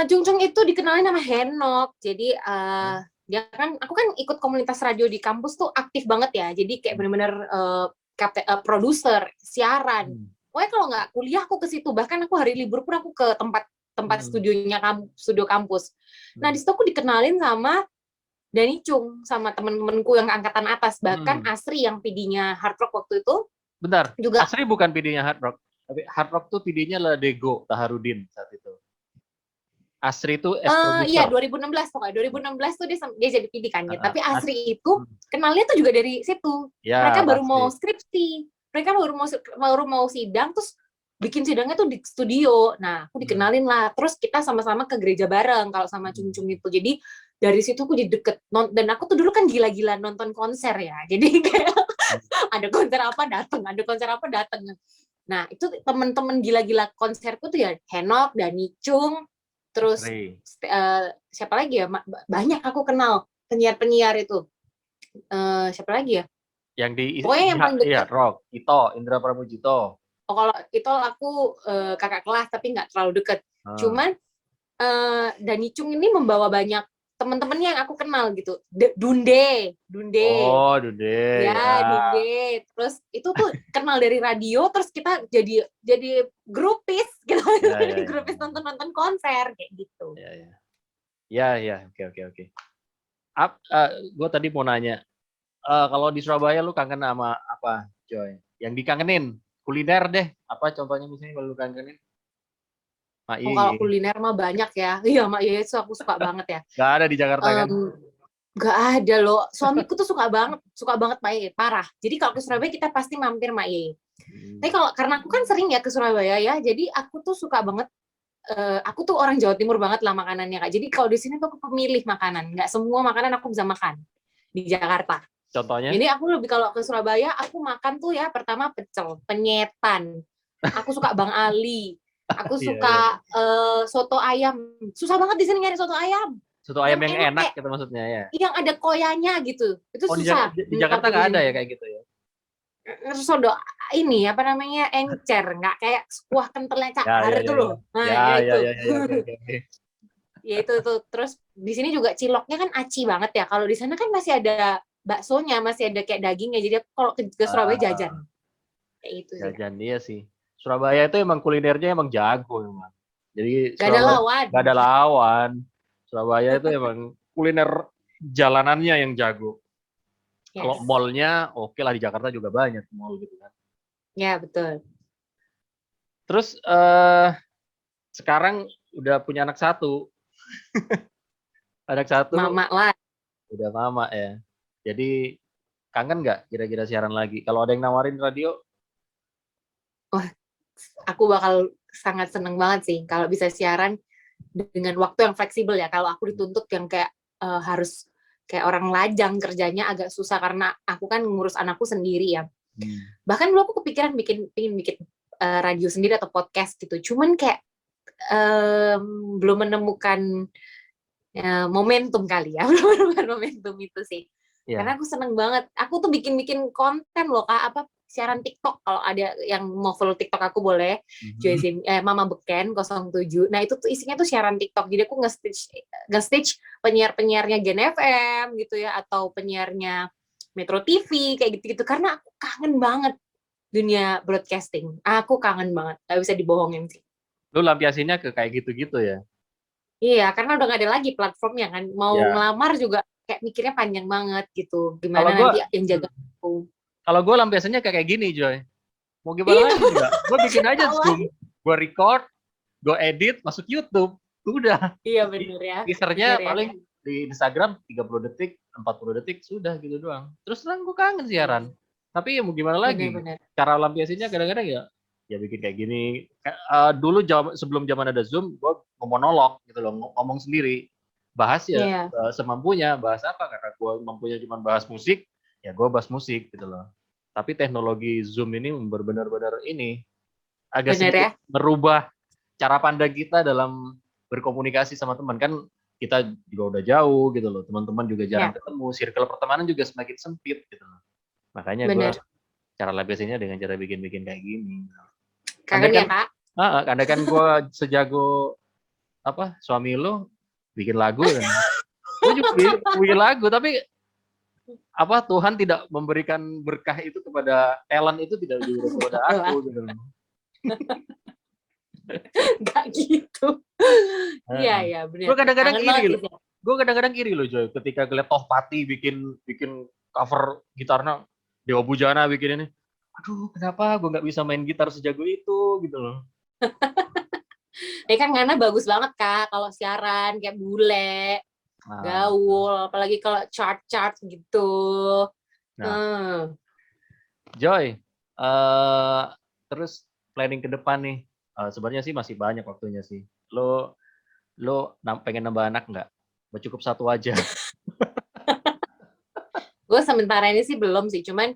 Chung itu dikenalin sama Henok. Jadi dia kan, aku kan ikut komunitas radio di kampus tuh aktif banget ya. Jadi kayak benar-benar produser, siaran. Pokoknya kalau nggak kuliah aku ke situ. Bahkan aku hari libur pun aku ke tempat studio kampus. Nah di situ aku dikenalin sama Dani Chung, sama temen-temenku yang angkatan atas. Bahkan Asri yang PD-nya Hard Rock waktu itu. Bentar, juga. Asri bukan PD-nya Hard Rock. Tapi Hard Rock tuh PD-nya lah Dego Taharudin saat itu. Asri itu iya 2016 pokoknya 2016 tuh dia jadi PD kan ya. Tapi Asri itu kenalnya tuh juga dari situ. Ya, mereka baru mau skripsi, mereka baru mau sidang terus bikin sidangnya tuh di studio. Nah aku dikenalin lah. Terus kita sama-sama ke gereja bareng kalau sama Chung itu. Jadi dari situ aku jadi deket. Dan aku tuh dulu kan gila-gila nonton konser ya. Jadi kayak ada konser apa datang. Nah itu temen-temen gila-gila konserku tuh ya Henok, Dani Chung. Terus siapa lagi ya? Banyak aku kenal penyiar-penyiar itu. Siapa lagi ya? Yang di pokoknya yang paling dekat Rock, Ito, Indra Pramujito. Oh kalau itu aku kakak kelas tapi nggak terlalu deket. Cuman Dani Chung ini membawa banyak teman-temannya yang aku kenal gitu. Dunde. Oh, Dude. Ya, Ya. Dunde. Terus itu tuh kenal dari radio, terus kita jadi grupis gitu. Ya, Jadi ya, grupis ya. nonton konser kayak gitu. Ya, ya. Ya, ya. Oke. Gue tadi mau nanya, kalau di Surabaya lu kangen sama apa, Joy? Yang dikangenin kuliner deh. Apa contohnya misalnya kalau lu kangenin? Mak Oh, kalau Yeye. kuliner mah banyak ya. Iya, Mak Yeye itu aku suka banget ya. Gak ada di Jakarta kan? Gak ada loh. Suamiku tuh suka banget Mak Yeye, parah. Jadi kalau ke Surabaya kita pasti mampir Mak Yeye. Tapi kalau karena aku kan sering ya ke Surabaya ya, jadi aku tuh suka banget. Aku tuh orang Jawa Timur banget lah makanannya Kak. Jadi kalau di sini tuh aku pemilih makanan. Nggak semua makanan aku bisa makan di Jakarta. Contohnya? Jadi aku lebih kalau ke Surabaya, aku makan tuh ya pertama pecel, penyetan. Aku suka Bang Ali. Aku Iya, iya. suka soto ayam. Susah banget di sini nyari soto ayam. Soto ayam Yang yang enak enak kayak gitu maksudnya ya. yang ada koyanya gitu. Itu Oh, susah di menurut Jakarta aku di nggak ada sini. ya kayak gitu ya? Soto ini apa namanya encer, nggak kayak kuah kentalnya Cak Ya, Har ya, itu ya, ya. loh. Nah, Ya, ya ya, itu. ya, ya, ya, oke. Ya itu tuh. Terus di sini juga ciloknya kan aci banget ya. Kalau di sana kan masih ada baksonya, masih ada kayak dagingnya. Jadi aku kalau ke Surabaya jajan. Ah, Kayak itu sih. jajan dia sih. Surabaya itu emang kulinernya emang jago emang. Jadi Gak ada Surabaya lawan. nggak ada lawan. Surabaya itu emang kuliner jalanannya yang jago. Kalau Yes. mallnya oke lah, di Jakarta juga banyak mall gitu kan. Ya, betul. Terus sekarang udah punya anak satu. Anak satu Mama lah. udah mama ya. Jadi kangen nggak kira-kira siaran lagi? Kalau ada yang nawarin radio, Wah, aku bakal sangat seneng banget sih kalau bisa siaran dengan waktu yang fleksibel ya. Kalau aku dituntut yang kayak harus kayak orang lajang kerjanya agak susah karena aku kan ngurus anakku sendiri ya. Bahkan dulu aku kepikiran pingin bikin radio sendiri atau podcast gitu. Cuman kayak belum menemukan momentum kali ya. Belum menemukan momentum itu sih. ya. Karena aku seneng banget. Aku tuh bikin konten loh Kak, apa siaran TikTok. Kalau ada yang mau follow TikTok aku boleh. Joyzin Mama Beken 07. Nah, itu tuh isinya tuh siaran TikTok. Jadi aku nge-stitch penyiar-penyiarnya Gen FM gitu ya, atau penyiarnya Metro TV kayak gitu-gitu, karena aku kangen banget dunia broadcasting. Aku kangen banget. Gak bisa dibohongin sih. Lu lampiasinnya ke kayak gitu-gitu ya? Iya, karena udah gak ada lagi platformnya kan. Mau Ya. ngelamar juga kayak mikirnya panjang banget gitu. Kalau Gimana gue, nanti yang jaga aku. kalau gue lampiasinnya kayak gini, Joy. Mau gimana Iya, lagi juga? Gue bikin aja ketahuan. Zoom, gue record, gue edit, masuk YouTube. Udah. Iya bener ya. Teasernya Bener ya. paling di Instagram 30 detik, 40 detik, sudah gitu doang. Terus terang gue kangen siaran. Tapi ya mau gimana lagi? Bener-bener. Cara lampiasinnya kadang-kadang ya bikin kayak gini. Dulu sebelum zaman ada Zoom, gue monolog gitu loh, ngomong sendiri. Bahas ya Iya, semampunya, bahas apa? Karena gue mampunya cuma bahas musik, ya gue bahas musik gitu loh. Tapi teknologi Zoom ini benar-benar ini agak bener sedikit ya. merubah cara pandang kita dalam berkomunikasi sama teman. Kan kita juga udah jauh gitu loh, teman-teman juga jarang Ya, ketemu, circle pertemanan juga semakin sempit gitu loh. Makanya gue bener. cara lampiasinnya dengan cara bikin-bikin kayak gini. Andai Kangen kan, ya, Kak? andai kan gue sejago apa suami lo bikin lagu kan, gue juga bikin lagu, tapi apa Tuhan tidak memberikan berkah itu kepada talent, itu tidak diberikan kepada aku gitu loh. Gak gitu. Iya, iya, bener. Gue kadang-kadang Kangen iri banget loh. sih. Gue kadang-kadang iri loh Joy, ketika ngeliat Tohpati bikin cover gitarnya, Dewa Bujana bikin ini. Aduh, kenapa gue nggak bisa main gitar sejago itu gitu loh. Ya kan Ngana bagus banget, Kak. Kalau siaran, kayak bule, Nah, gaul. Apalagi kalau chart-chart gitu. nah Joy, terus planning ke depan nih. Sebenarnya sih masih banyak waktunya sih. Lo pengen nambah anak nggak? Cukup satu aja. Gue sementara ini sih belum sih. Cuman,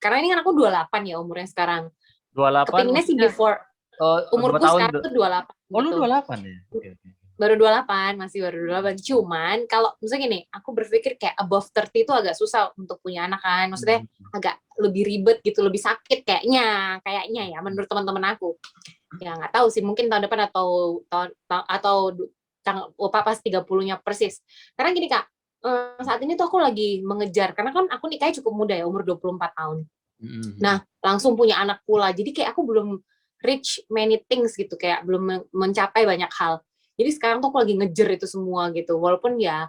karena ini kan aku 28 ya umurnya sekarang. 28 Kepinginnya sih maksudnya before. 2 Umurku tahun. sekarang tuh 28 Oh, lu gitu. 28 ya? Oke. Baru 28, masih baru 28. Cuman kalau misalnya gini, aku berpikir kayak above 30 itu agak susah untuk punya anak kan. Maksudnya agak lebih ribet gitu, lebih sakit kayaknya ya menurut teman-teman aku. Ya nggak tahu sih, mungkin tahun depan atau pas 30-nya persis. Karena gini Kak, saat ini tuh aku lagi mengejar, karena kan aku nikahnya cukup muda ya, umur 24 tahun. Nah, langsung punya anak pula. Jadi kayak aku belum reach many things gitu, kayak belum mencapai banyak hal. Jadi sekarang tuh aku lagi ngejar itu semua gitu. Walaupun ya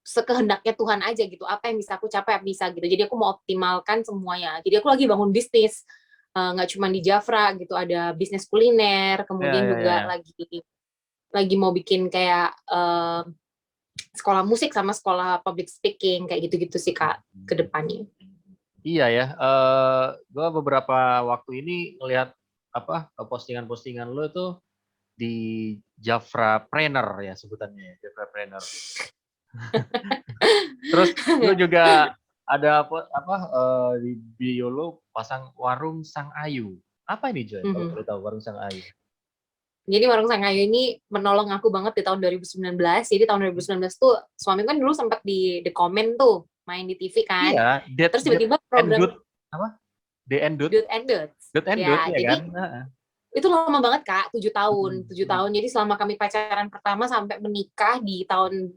sekehendaknya Tuhan aja gitu. Apa yang bisa aku capai bisa gitu. Jadi aku mau optimalkan semuanya. Jadi aku lagi bangun bisnis. Nggak cuma di Jafra gitu, ada bisnis kuliner, kemudian juga lagi mau bikin kayak sekolah musik sama sekolah public speaking kayak gitu-gitu sih Kak ke depannya. Iya ya, gue beberapa waktu ini ngelihat postingan-postingan lo itu di Jafrapreneur ya sebutannya ya, Jafrapreneur. Terus lo juga ada di bio lo pasang Warung Sang Ayu. Apa ini Joy? Kalau boleh tahu Warung Sang Ayu. Jadi Warung Sang Ayu ini menolong aku banget di tahun 2019. Jadi tahun 2019 tuh suami kan dulu sempat di The Comment tuh, main di TV kan. Iya, terus tiba-tiba program apa? The Endut. Ya, jadi kan? Itu lama banget Kak, 7 tahun. 7 tahun. Jadi selama kami pacaran pertama sampai menikah di tahun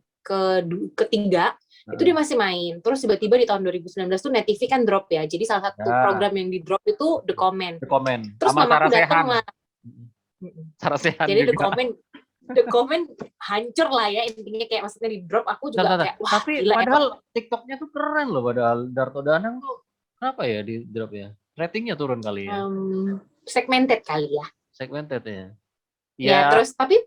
ketiga, itu dia masih main. Terus tiba-tiba di tahun 2019 tuh Net TV kan drop ya. Jadi salah satu program yang di drop itu The Comment. Terus mamaku datang lah. Jadi juga. The comment hancur lah ya, intinya kayak maksudnya di drop. Aku juga kayak wah tapi gila, padahal TikToknya tuh keren loh, padahal Darto Danang tuh kenapa ya di drop ya, ratingnya turun kali ya. Segmented kali ya, segmented ya. Ya terus tapi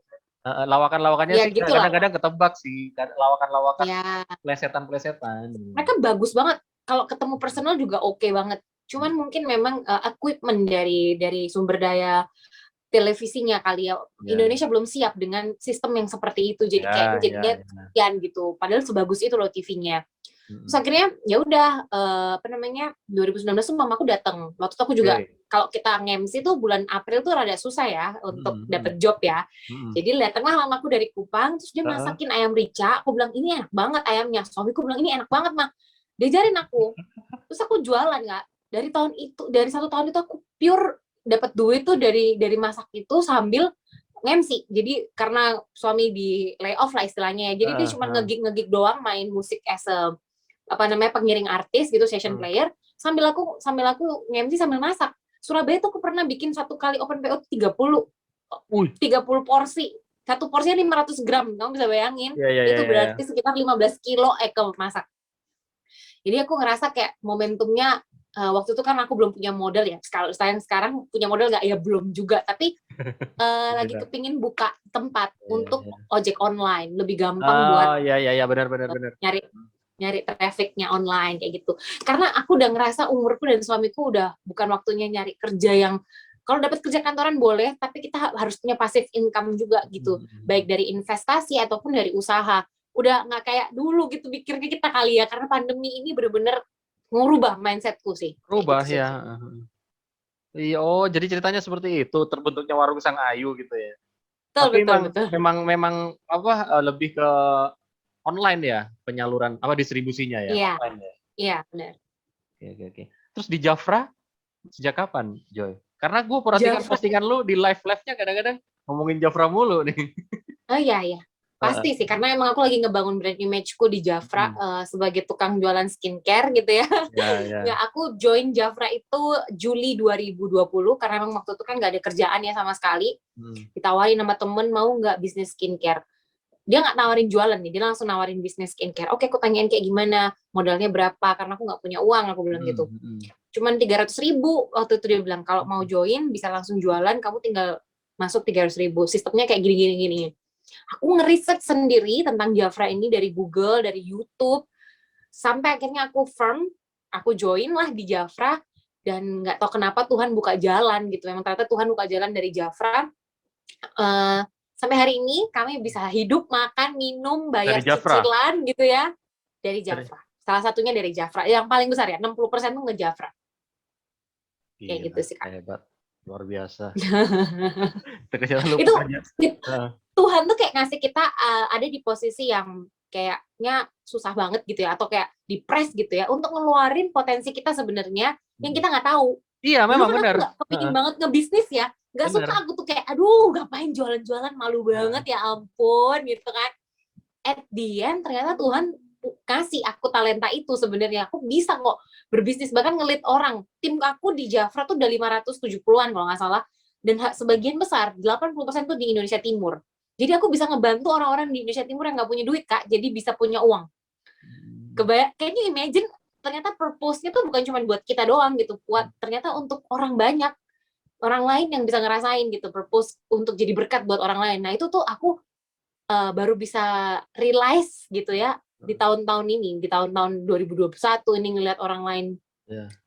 lawakan-lawakannya ya sih gitu kadang-kadang ketebak sih, lawakan-lawakan ya. plesetan-plesetan. Mereka bagus banget, kalau ketemu personal juga oke banget. Cuman mungkin memang equipment dari sumber daya televisinya kali ya. Indonesia belum siap dengan sistem yang seperti itu. Jadi kayak jadinya kesian gitu. Padahal sebagus itu loh TV-nya. Terus akhirnya ya udah 2019 tuh mamaku datang. Waktu itu aku juga kalau kita nge-MC tuh bulan April tuh rada susah ya untuk dapet job ya. Jadi datanglah mamaku dari Kupang, terus dia masakin ayam rica. Aku bilang ini enak banget ayamnya. Suamiku bilang ini enak banget mah. Diajarin aku. Terus aku jualan nggak. Dari 1 tahun itu aku pure dapat duit tuh dari masak itu sambil MC. Jadi karena suami di layoff lah istilahnya ya. Jadi dia cuma ngegig doang, main musik as pengiring artis gitu, session player, sambil aku nge-MC sambil masak. Surabaya tuh aku pernah bikin 1 kali open PO 30 porsi. 1 porsinya 500 gram, kamu bisa bayangin. Itu berarti sekitar 15 kilo masak. Jadi aku ngerasa kayak momentumnya waktu itu kan aku belum punya modal ya. Kalau sekarang punya modal nggak ya, belum juga. Tapi lagi kepingin buka tempat untuk ojek online, lebih gampang buat benar. nyari trafficnya online kayak gitu. Karena aku udah ngerasa umurku dan suamiku udah bukan waktunya nyari kerja yang, kalau dapat kerja kantoran boleh, tapi kita harus punya passive income juga gitu, baik dari investasi ataupun dari usaha. Udah nggak kayak dulu gitu pikirnya kita kali ya, karena pandemi ini bener-bener ngubah mindsetku sih. Rubah gitu ya. Iya, jadi ceritanya seperti itu terbentuknya Warung Sang Ayu gitu ya. Tapi betul. memang lebih ke online ya penyaluran distribusinya ya. Iya. Online ya. Iya benar. Oke. Terus di Jafra sejak kapan, Joy? Karena gue perhatikan postingan lu di live-nya kadang-kadang ngomongin Jafra mulu nih. Oh iya. Pasti sih, karena emang aku lagi ngebangun brand image-ku di Jafra sebagai tukang jualan skincare gitu ya. Ya, aku join Jafra itu Juli 2020 karena emang waktu itu kan nggak ada kerjaan ya sama sekali. Ditawarin sama temen mau nggak bisnis skincare. Dia nggak nawarin jualan nih, dia langsung nawarin bisnis skincare. Oke, aku tanyain kayak gimana, modalnya berapa, karena aku nggak punya uang, aku bilang gitu. Cuman 300.000 waktu itu dia bilang, kalau mau join bisa langsung jualan, kamu tinggal masuk 300.000. Sistemnya kayak gini. Aku ngeriset sendiri tentang Jafra ini dari Google, dari YouTube, sampai akhirnya aku firm, aku join lah di Jafra, dan nggak tahu kenapa Tuhan buka jalan gitu. Memang ternyata Tuhan buka jalan dari Jafra. Sampai hari ini kami bisa hidup, makan, minum, bayar cicilan gitu ya dari Jafra. Salah satunya dari Jafra. Yang paling besar ya, 60% tuh nge-Jafra. Kayak gitu sih Kak. Hebat. Luar biasa. Itu Tuhan tuh kayak ngasih kita ada di posisi yang kayaknya susah banget gitu ya, atau kayak depres gitu ya, untuk ngeluarin potensi kita sebenarnya yang kita nggak tahu. Iya, Dulu memang kan aku benar. nggak kepingin Heeh, banget ngebisnis ya. Nggak suka benar. aku tuh kayak, aduh ngapain jualan-jualan, malu banget ya ampun gitu kan. At the end ternyata Tuhan kasih aku talenta itu sebenarnya. Aku bisa kok berbisnis, bahkan ngelit orang. Tim aku di Jafra tuh udah 570-an kalau nggak salah. Dan sebagian besar, 80% tuh di Indonesia Timur. Jadi aku bisa ngebantu orang-orang di Indonesia Timur yang nggak punya duit, Kak. Jadi bisa punya uang. Can you imagine, ternyata purpose-nya tuh bukan cuma buat kita doang gitu. Ternyata untuk orang banyak. Orang lain yang bisa ngerasain gitu. Purpose untuk jadi berkat buat orang lain. Nah itu tuh aku baru bisa realize gitu ya di tahun-tahun ini, di tahun-tahun 2021 ini ngelihat orang lain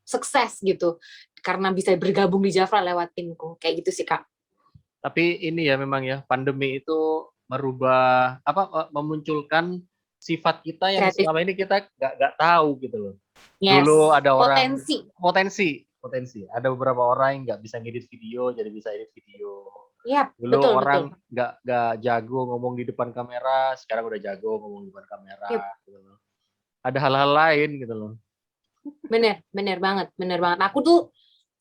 sukses gitu karena bisa bergabung di Jafra lewat timku, kayak gitu sih Kak. Tapi ini ya memang ya, pandemi itu merubah memunculkan sifat kita yang Kreatif, selama ini kita nggak tahu gitu loh. yes, Dulu ada orang potensi, potensi. Ada beberapa orang yang nggak bisa ngedit video jadi bisa edit video. ya Dulu betul betul. orang nggak jago ngomong di depan kamera, sekarang udah jago ngomong di depan kamera. Yep. Gitu loh. Ada hal-hal lain gitu loh. Bener banget. Aku tuh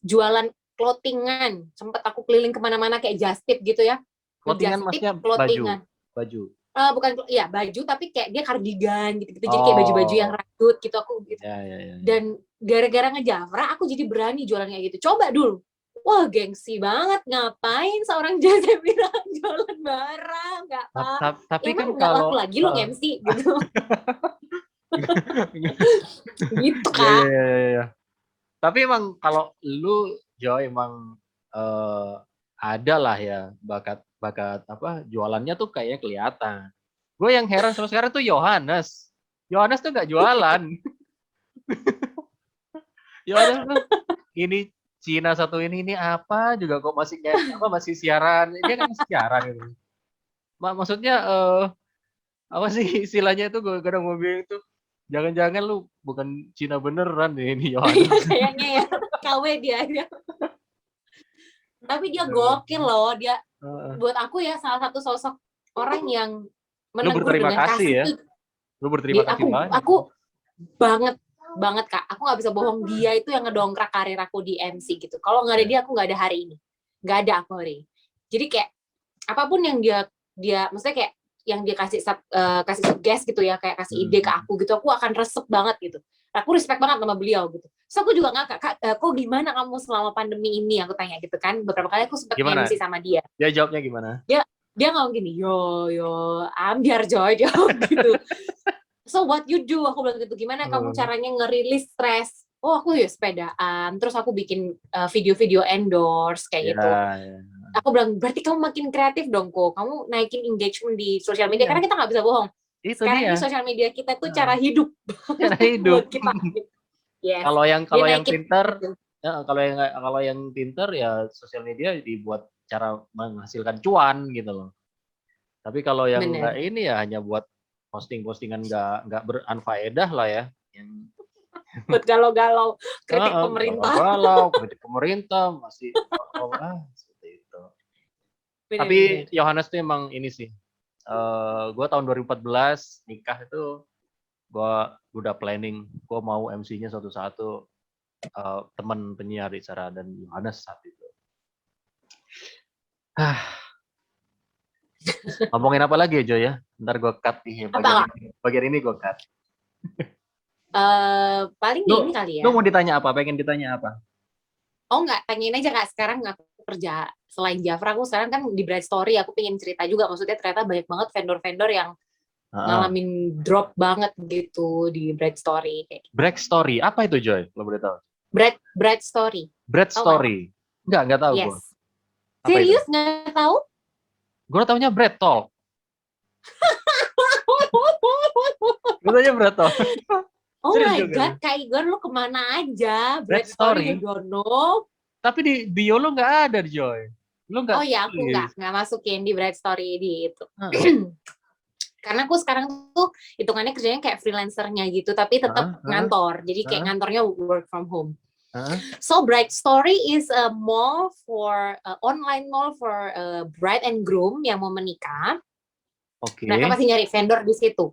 jualan clothingan, sempet aku keliling kemana-mana kayak just tip gitu ya. Clothingan Just tip maksudnya clothingan. baju. Bukan, ya baju tapi kayak dia kardigan gitu-gitu. Jadi Oh. kayak baju-baju yang rajut gitu aku gitu. Ya. Dan gara-gara ngejafra aku jadi berani jualan kayak gitu. Coba dulu. Wah, gengsi banget. Ngapain seorang jasa bilang jualan barang? Nggak tahu. Tapi Ya, kan nggak kalau laku lagi lu MC gitu. Gitu, ya, Kak. ya. Tapi emang kalau lu Joy emang ada lah ya bakat apa jualannya tuh kayaknya kelihatan. Gue yang heran sampai sekarang tuh Yohanes. Yohanes tuh nggak jualan. Yohanes tuh ini Cina satu ini apa juga kok masih siaran. Dia kan masih siaran gitu. Maksudnya apa sih istilahnya itu gue kadang mau bilang itu jangan-jangan lu bukan Cina beneran deh ini Yohanes. Kayaknya ya KW dia. Tapi dia gokil loh, dia buat aku ya salah satu sosok orang yang menegur dengan kasih ya. Lu berterima kasih banget. Aku banget Kak. Aku nggak bisa bohong, dia itu yang ngedongkrak karir aku di MC gitu. Kalau nggak ada dia, aku nggak ada hari ini. Nggak ada aku hari ini. Jadi kayak apapun yang dia maksudnya kayak yang dia kasih suggest gitu ya, kayak kasih ide ke aku gitu, aku akan resep banget gitu. Aku respect banget sama beliau gitu. So aku juga ngakak, Kak, kok gimana kamu selama pandemi ini? Aku tanya gitu kan. Beberapa kali aku sempat MC sama dia. Dia jawabnya gimana? Dia ngomong gini, yo, ambiar Joy, gitu. So what you do? Aku bilang gitu, gimana kamu caranya ngerilis stres? Oh, aku ya sepedaan. Terus aku bikin video-video endorse kayak gitu. Aku bilang, berarti kamu makin kreatif dong kok. Kamu naikin engagement di sosial media. Karena kita nggak bisa bohong. Sekarang ini sosial media kita tuh cara hidup. Cara hidup. Buat kita. Yes. Kalau yang pinter, kalau yang pinter ya sosial media dibuat cara menghasilkan cuan gitu loh. Tapi kalau yang nggak ini ya hanya buat postingan nggak beranfaedah lah ya. Buat galau-galau, kritik pemerintah masih seperti itu. Tapi Yohanes tuh emang ini sih. Gue tahun 2014 nikah itu gue udah planning gue mau MC-nya satu-satu teman penyiar di Sarah dan Yohanes saat itu. Ngomongin apa lagi ya Jo ya? Ntar gue cut nih bagian ini gue cut. Paling ini kali ya. Lu mau ditanya apa? Pengen ditanya apa? Oh enggak, tanyain aja Kak. Sekarang aku kerja selain Jafra, aku sekarang kan di Bright Story, aku pengen cerita juga. Maksudnya ternyata banyak banget vendor-vendor yang ngalamin drop banget gitu di Bright Story. Bright Story, apa itu Joy? Lo boleh tahu? Bright Story. Bright Story. Enggak tahu gue. Serius nggak tahu? Gue taunya Bread Talk. Gue taunya Bread Talk. Oh my God, Kak Igor, lu kemana aja? Bright Story, Dono. Tapi di bio lu nggak ada, Joy. Lu nggak? Oh ya, aku nggak masukin di Bright Story di itu. Karena aku sekarang tuh hitungannya kerjanya kayak freelancernya gitu, tapi tetap ngantor. Jadi kayak ngantornya work from home. So Bright Story is a mall for online mall for bride and groom yang mau menikah. Mereka pasti nyari vendor di situ.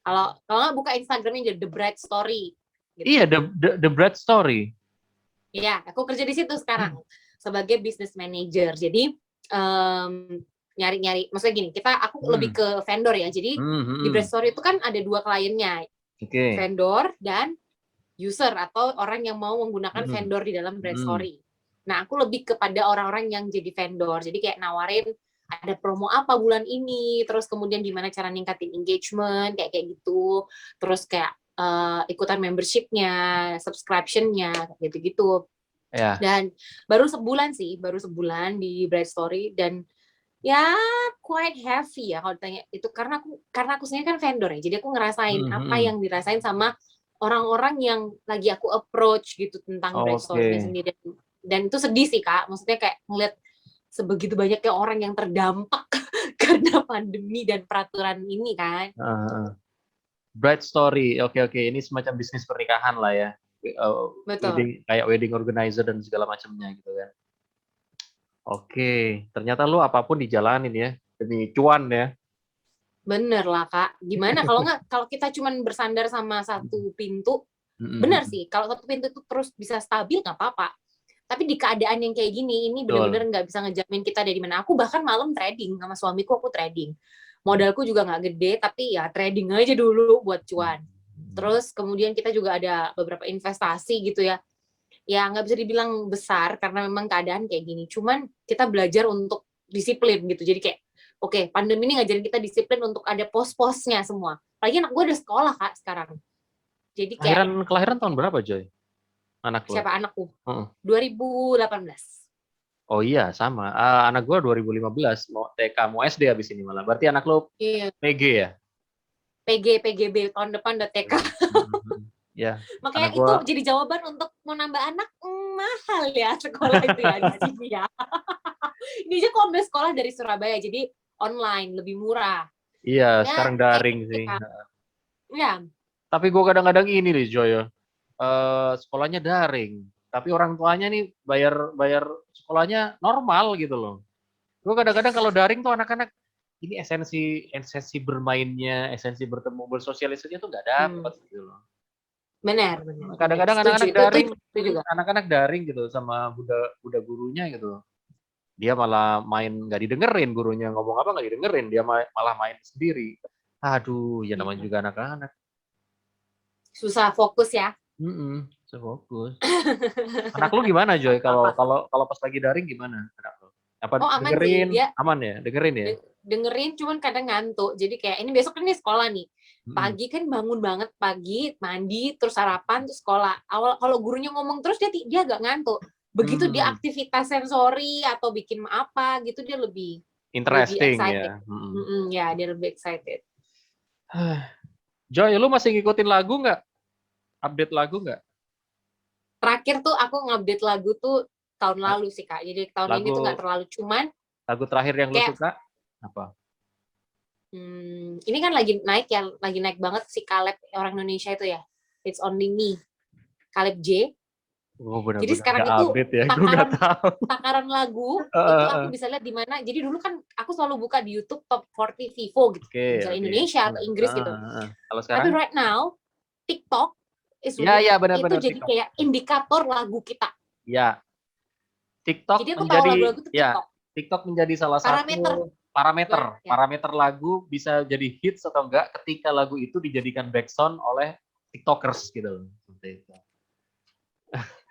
Kalau nggak buka Instagramnya jadi The Bright Story. Gitu. Iya, The Bright Story. Ya, aku kerja di situ sekarang sebagai business manager. Jadi nyari-nyari, maksudnya gini, aku lebih ke vendor ya. Jadi di Bread Story itu kan ada 2 kliennya, vendor dan user atau orang yang mau menggunakan vendor di dalam Bread Story. Nah, aku lebih kepada orang-orang yang jadi vendor. Jadi kayak nawarin ada promo apa bulan ini, terus kemudian gimana cara ningkatin engagement, kayak gitu. Terus kayak ikutan membership-nya, subscription-nya, gitu-gitu. Ya. Dan baru sebulan di Bright Story, dan ya quite heavy ya kalau ditanya itu, karena aku sendiri kan vendor ya, jadi aku ngerasain apa yang dirasain sama orang-orang yang lagi aku approach gitu tentang Bright Story-nya sendiri. Dan itu sedih sih Kak, maksudnya kayak ngeliat sebegitu banyaknya orang yang terdampak karena pandemi dan peraturan ini kan. Bright Story, oke. Ini semacam bisnis pernikahan lah ya. Betul. Kayak wedding organizer dan segala macamnya gitu kan. Oke, ternyata lu apapun dijalanin ya demi cuan ya. Bener lah Kak, gimana kalau kita cuman bersandar sama satu pintu, benar sih, kalau satu pintu itu terus bisa stabil nggak apa-apa. Tapi di keadaan yang kayak gini, ini benar-benar nggak bisa ngejamin kita dari mana. Aku bahkan malam trading sama suamiku, aku trading. Modalku juga nggak gede, tapi ya trading aja dulu buat cuan. Terus kemudian kita juga ada beberapa investasi gitu ya. Ya nggak bisa dibilang besar karena memang keadaan kayak gini. Cuman kita belajar untuk disiplin gitu. Jadi kayak, oke, pandemi ini ngajarin kita disiplin untuk ada pos-posnya semua. Apalagi anak gue udah sekolah Kak sekarang. Jadi kayak Kelahiran tahun berapa, Joy? Anak lo? siapa anakku? 2018. Oh iya, sama. Anak gue 2015, mau TK, mau SD habis ini malah. Berarti anak lo PG ya? PGB tahun depan udah TK. Ya. Makanya itu jadi jawaban untuk mau nambah anak, mahal ya sekolah itu ya di sini ya. Ini aja kok ambil sekolah dari Surabaya, jadi online, lebih murah. Iya, ya, sekarang daring sih. Ya. Tapi gue kadang-kadang ini nih, Joy. Sekolahnya daring. Tapi orang tuanya nih bayar sekolahnya normal gitu loh. Gue kadang-kadang kalau daring tuh anak-anak, ini esensi bermainnya, esensi bertemu, bersosialisasinya tuh nggak dapat gitu loh. Benar. Kadang-kadang anak-anak daring gitu sama budak gurunya gitu. Dia malah main nggak didengerin, gurunya ngomong apa nggak didengerin, dia malah main sendiri. Aduh, ya namanya juga anak-anak. Susah fokus ya. Susah fokus. Anak lu gimana, Joy? Kalau pas lagi daring gimana anak lu? Apa aman dengerin? sih. Dia aman ya? Dengerin ya? Dengerin, cuman kadang ngantuk. Jadi kayak ini besok kan ini sekolah nih. Pagi kan bangun banget pagi, mandi, terus sarapan, terus sekolah. Kalau gurunya ngomong terus dia agak ngantuk. Begitu dia aktivitas sensori atau bikin apa gitu, dia lebih interesting excited. Ya. Dia lebih excited. Joy, lu masih ngikutin lagu nggak? Update lagu nggak? Terakhir tuh aku ngupdate lagu tuh tahun lalu sih Kak. Jadi tahun ini tuh nggak terlalu, cuman lagu terakhir yang lu suka apa? Ini kan lagi naik banget si Caleb, orang Indonesia itu ya. It's Only Me. Caleb J. Jadi sekarang itu ya. takaran lagu itu aku bisa lihat di mana. Jadi dulu kan aku selalu buka di YouTube Top 40 Vivo gitu, misalnya Indonesia atau Inggris gitu. Kalau sekarang? Tapi right now TikTok itu jadi TikTok. Kayak indikator lagu kita. Ya. TikTok jadi aku tahu lagu-lagu itu TikTok. TikTok menjadi salah satu parameter lagu bisa jadi hits atau enggak ketika lagu itu dijadikan backsound oleh TikTokers gitu. Seperti itu.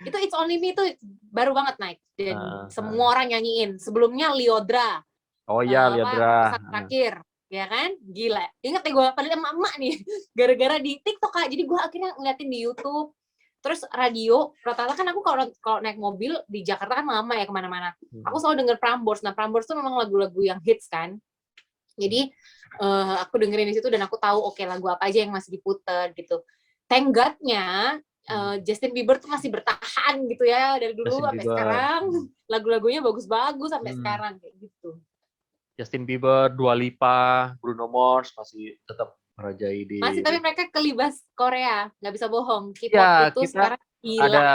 Itu It's Only Me itu baru banget naik dan semua orang nyanyiin. Sebelumnya Lyodra. Oh iya, Lyodra. Pesan terakhir, ya kan? Gila. Ingat ya gue padahal emak-emak nih gara-gara di TikTok Kak. Jadi gue akhirnya ngeliatin di YouTube. Terus radio, rata-rata kan aku kalau naik mobil di Jakarta kan lama ya kemana-mana. Aku selalu denger Prambors. Nah Prambors tuh memang lagu-lagu yang hits kan. Jadi aku dengerin di situ dan aku tahu oke, lagu apa aja yang masih diputer gitu. Thank God-nya Justin Bieber tuh masih bertahan gitu ya dari dulu sampai sekarang. Lagu-lagunya bagus-bagus sampai sekarang kayak gitu. Justin Bieber, Dua Lipa, Bruno Mars masih tetap merajai di. Masih, tapi mereka kelibas Korea, nggak bisa bohong. K-pop ya, itu sekarang gila. Ada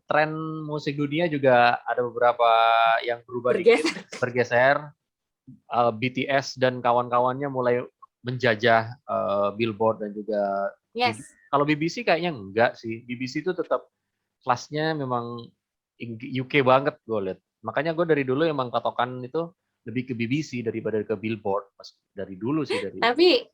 tren musik dunia juga ada beberapa yang berubah bergeser. BTS dan kawan-kawannya mulai menjajah Billboard dan juga. Yes. Kalau BBC kayaknya enggak sih. BBC itu tetap kelasnya memang UK banget gue liat. Makanya gue dari dulu emang patokan itu lebih ke BBC daripada ke Billboard. Dari dulu sih dari. Tapi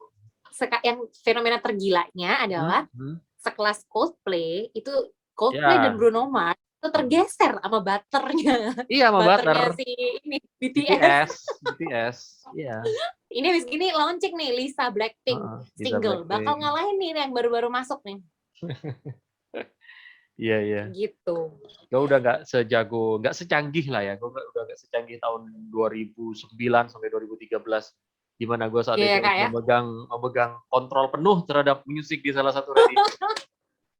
yang fenomena tergilanya adalah Hmm. sekelas Coldplay itu Coldplay Ya. dan Bruno Mars itu tergeser sama butternya. Iya sama Butternya Butter. si ini BTS. BTS. Iya. Ini habis gini launching nih Lisa Blackpink Lisa single. Blackpink. Bakal ngalahin nih yang baru-baru masuk nih. Iya, iya. Gitu. Gue udah nggak sejago, nggak secanggih lah ya. Gue udah nggak secanggih tahun 2009 sampai 2013. Di mana gue saat itu ya? memegang kontrol penuh terhadap musik di salah satu radio.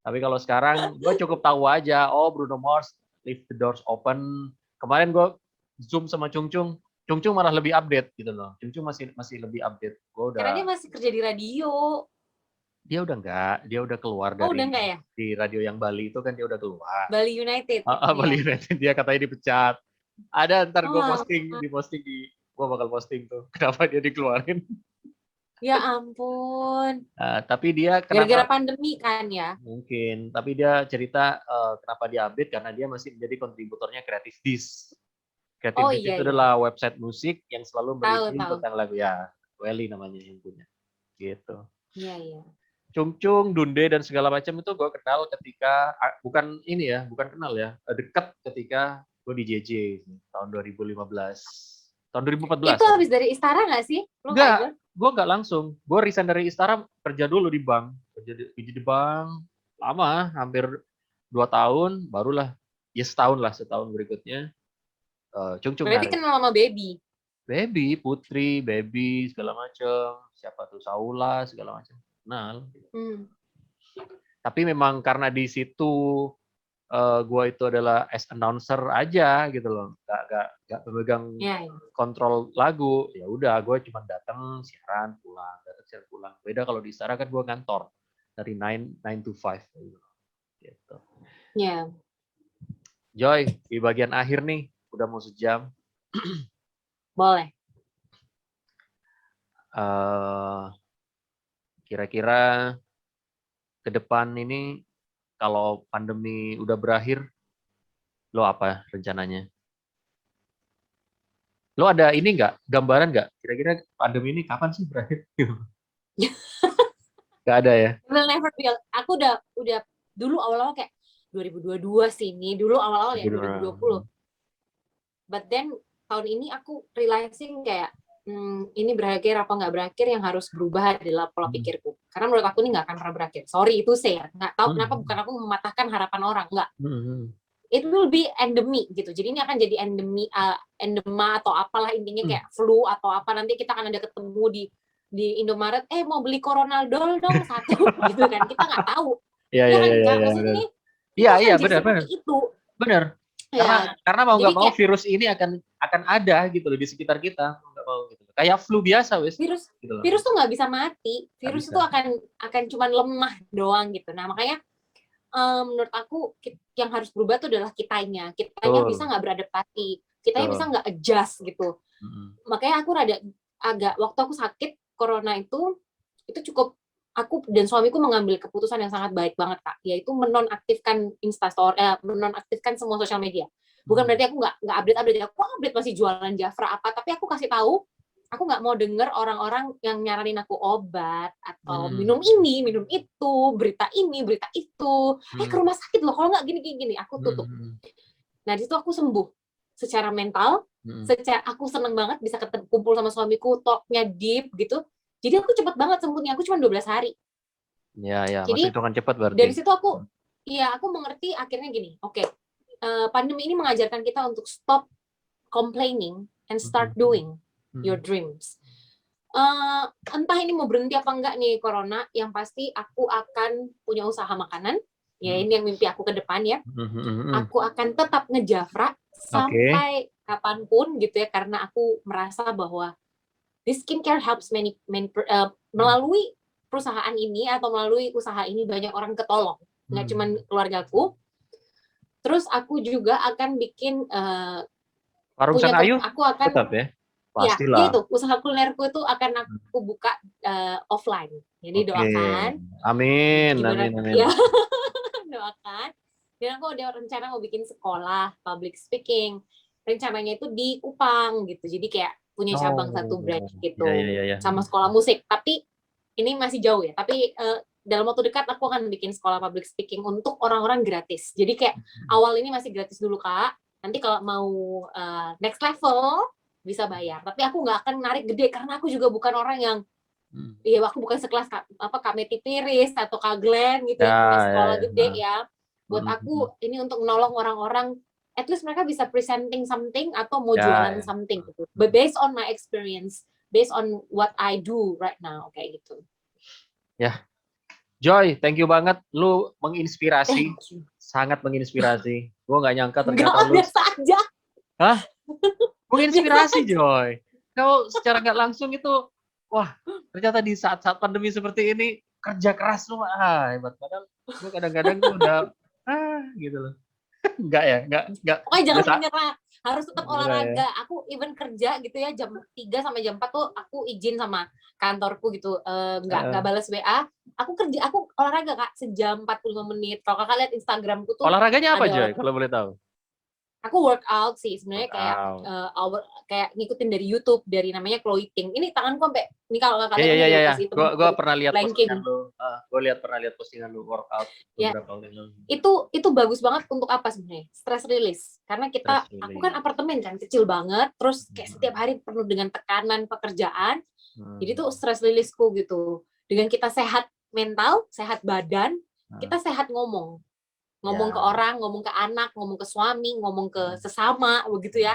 Tapi kalau sekarang, gue cukup tahu aja, oh Bruno Mars, Leave the Doors Open. Kemarin gue Zoom sama Chung Chung. Chung Chung malah lebih update gitu loh. Chung Chung masih lebih update. Karena dia masih kerja di radio. Dia udah enggak, dia udah keluar dari udah enggak ya? Di radio yang Bali itu kan dia udah keluar. Bali United. Bali United, dia katanya dipecat. Ada ntar gue posting gue bakal posting tuh. Kenapa dia dikeluarin? Ya ampun. Tapi dia gara-gara pandemi kan ya? Mungkin, tapi dia cerita kenapa dia update karena dia masih menjadi kontributornya Creative Disk. Creative Disk itu adalah website musik yang selalu berisi tentang lagu ya. Welly namanya yang punya. Gitu. Iya, iya. Chung Chung, Dunde dan segala macam itu gue kenal ketika bukan kenal ya, dekat ketika gue di JJ tahun 2015, tahun 2014. Itu habis dari Istara nggak sih? Enggak, gue nggak langsung. Gue resign dari Istara, kerja dulu di bank, kerja di bank lama, hampir 2 tahun, barulah ya setahun berikutnya. Chung Chung. Berarti kenal sama Baby, Putri, Baby segala macam, siapa tuh Saula segala macam. Kenal. Tapi memang karena di situ gue itu adalah as announcer aja gitu loh, nggak memegang kontrol lagu. Ya udah, gue cuma datang siaran pulang. Beda kalau di Istara kan gue ngantor dari 9 to 5 gitu. Iya. Joy, di bagian akhir nih udah mau sejam. Boleh. Kira-kira ke depan ini kalau pandemi udah berakhir, lo apa rencananya? Lo ada ini nggak, gambaran nggak? Kira-kira pandemi ini kapan sih berakhir? Nggak ada ya? Will never be. Aku udah dulu awal-awal kayak 2022 sih ini. Dulu awal-awal ya 2020. But then tahun ini aku realizing kayak ini berakhir apa nggak berakhir, yang harus berubah adalah pola pikirku. Karena menurut aku ini nggak akan pernah berakhir. Sorry itu saya nggak tahu kenapa, bukan aku mematahkan harapan orang, nggak. It will be endemic gitu. Jadi ini akan jadi endema atau apalah intinya, kayak flu atau apa. Nanti kita akan ada ketemu di Indomaret, mau beli Coronaldol dong satu gitu kan. Kita nggak tahu. Iya. Iya benar. Itu. Benar. Karena mau nggak mau virus ini akan ada gitu loh di sekitar kita. Gitu. Kayak flu biasa wes. Virus tuh nggak bisa mati. Virus itu akan cuman lemah doang gitu. Nah makanya menurut aku yang harus berubah tuh adalah kitanya bisa nggak beradaptasi, kitanya bisa nggak adjust gitu. Makanya aku agak waktu aku sakit corona itu cukup, aku dan suamiku mengambil keputusan yang sangat baik banget Kak, yaitu menonaktifkan Instastory, menonaktifkan semua sosial media. Bukan berarti aku nggak update, aku update masih jualan Jafra apa, tapi aku kasih tahu, aku nggak mau denger orang-orang yang nyaranin aku obat atau minum ini, minum itu, berita ini, berita itu, ke rumah sakit loh, kalau nggak gini, aku tutup. Nah di situ aku sembuh secara mental, aku seneng banget bisa kumpul sama suamiku, talknya deep gitu. Jadi aku cepat banget sembuhnya, aku cuma 12 hari. Ya, jadi hitungan cepat berarti. Dari situ aku mengerti akhirnya gini, pandemi ini mengajarkan kita untuk stop complaining and start doing your dreams. Entah ini mau berhenti apa enggak nih corona, yang pasti aku akan punya usaha makanan, ya ini yang mimpi aku ke depan ya. Aku akan tetap ngejafra sampai kapanpun gitu ya, karena aku merasa bahwa this skincare helps many melalui perusahaan ini atau melalui usaha ini banyak orang ketolong, nggak cuma keluargaku. Terus aku juga akan bikin warung Sang Ayu. Aku akan tetap ya. Pastilah. Ya, itu usaha kulinerku itu akan aku buka offline. Jadi doakan. Amin. Amin. Ya, doakan. Dan aku ada rencana mau bikin sekolah public speaking. Rencananya itu di Kupang gitu. Jadi kayak punya cabang satu branch Oh, ya ya gitu ya ya. sama sekolah musik. Tapi ini masih jauh ya. Tapi dalam waktu dekat aku akan bikin sekolah public speaking untuk orang-orang gratis. Jadi kayak awal ini masih gratis dulu Kak. Nanti kalau mau next level bisa bayar. Tapi aku nggak akan narik gede karena aku juga bukan orang yang iya, aku bukan sekelas Kak Meti Piris atau Kak Glenn gitu Ya yang punya ya sekolah ya. gede Nah. ya. Buat aku ini untuk menolong orang-orang, at least mereka bisa presenting something atau mau Ya jualan ya. something gitu. But based on my experience, based on what I do right now kayak gitu. Ya, Joy, thank you banget. Lu menginspirasi, Thank you. sangat menginspirasi. Gue nggak nyangka Enggak, ternyata lu, biasa aja. hah? Biasa Menginspirasi, aja. Joy. Kau secara nggak langsung itu, wah, ternyata di saat-saat pandemi seperti ini kerja keras lu, hebat. Padahal gue kadang-kadang tuh udah, gitu loh. Enggak ya, enggak. Pokoknya jangan Biasa. menyerah. Harus tetap Enggak ya. olahraga. Aku even kerja gitu ya jam 3 sampai jam 4 tuh aku izin sama kantorku gitu. Nggak balas WA. Aku kerja, aku olahraga Kak sejam 45 menit. Kalau Kakak lihat Instagramku tuh Olahraganya apa, ada Joy? olahraga. Kalau boleh tahu? Aku workout sih sebenarnya kayak Workout. kayak ngikutin dari YouTube dari namanya Chloe Ting. Ini tanganku sampai ini kalau Kakak Ya lihat ya ini ya di ya. lokasi itu Gue pernah lihat planking. postingan lu. Pernah lihat postingan lu workout Ya, beberapa waktu lalu. itu bagus banget untuk apa sebenarnya? Stress release. Karena aku kan apartemen kan kecil banget, terus kayak setiap hari penuh dengan tekanan pekerjaan. Jadi tuh stress release-ku gitu. Dengan kita sehat mental, sehat badan, kita sehat ngomong ke orang, ngomong ke anak, ngomong ke suami, ngomong ke sesama begitu ya.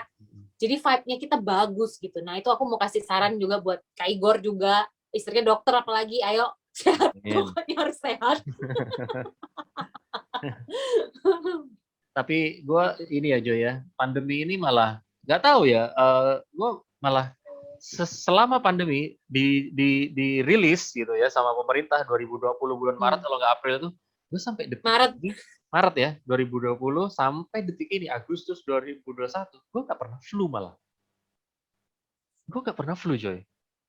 Jadi vibe-nya kita bagus gitu. Nah, itu aku mau kasih saran juga buat Kak Igor juga, istrinya dokter apalagi, ayo sehat, pokoknya harus sehat. Tapi gue ini ya Jo ya, pandemi ini malah nggak tahu ya, gue malah selama pandemi di rilis gitu ya sama pemerintah 2020 bulan Maret kalau nggak April tuh, gue sampai detik ini Maret ya 2020 sampai detik ini Agustus 2021 gue nggak pernah flu malah. Gue nggak pernah flu Joy.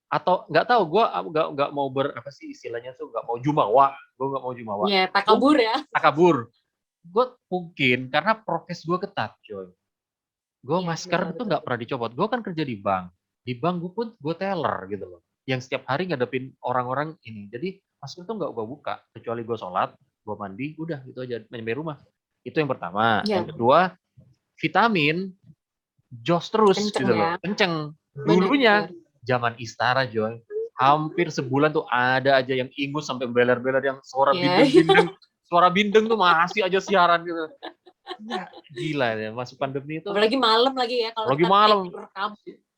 Atau nggak tahu gue nggak mau apa sih istilahnya tuh nggak mau jumawa, gue nggak mau jumawa. Ya takabur ya. Takabur. Gue mungkin karena prokes gue ketat, Joy. Gue masker itu nggak pernah dicopot. Gue kan kerja di bank gue pun gue teller gitu loh. Yang setiap hari ngadepin orang-orang ini. Jadi masker itu nggak gue buka, kecuali gue sholat, gue mandi, udah gitu aja nyampe rumah. Itu yang pertama. Ya. Yang kedua, vitamin jos terus kenceng gitu loh, kenceng. Dulunya zaman Istara, Joy, hampir sebulan tuh ada aja yang ingus sampai beler-beler yang suara bindeng-bindeng. Suara bindeng tuh masih aja siaran gitu. Ya, gila ya, masuk pandemi itu. Apalagi malam lagi ya. Kalau lagi malam.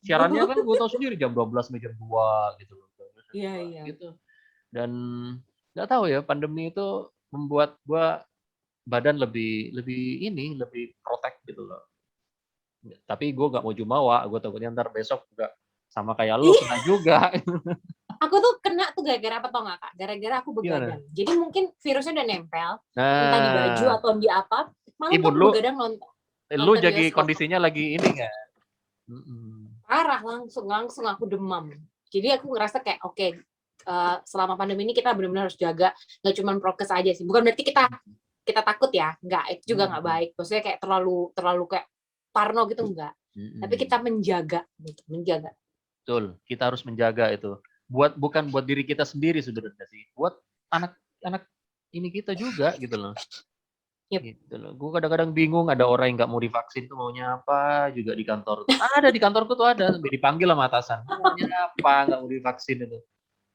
Siarannya kan gue tau sendiri jam 12 sampai jam 2 gitu loh. Iya. Gitu. Dan nggak tahu ya, pandemi itu membuat gue badan lebih protek gitu loh. Tapi gue nggak mau jumawa, gue takutnya ntar besok juga sama kayak lo kena juga. Aku tuh kena tuh gara-gara apa tau nggak Kak? Gara-gara aku begadang. Jadi mungkin virusnya udah nempel, entah di baju atau di apa. Malam tuh aku begadang nonton. Lu jadi kondisinya lagi ini nggak? Parah, langsung aku demam. Jadi aku ngerasa kayak oke, selama pandemi ini kita benar-benar harus jaga, nggak cuma prokes aja sih. Bukan berarti kita takut ya, nggak, itu juga nggak baik. Maksudnya kayak terlalu kayak parno gitu enggak. Tapi kita menjaga. Betul, kita harus menjaga itu. Bukan buat diri kita sendiri sebenarnya sih, buat anak-anak ini kita juga gitu loh. Gitu loh. Gue kadang-kadang bingung, ada orang yang nggak mau divaksin tuh maunya apa juga di kantor. Ada di kantorku tuh ada, sampai dipanggil sama atasan. Maunya apa nggak mau divaksin itu?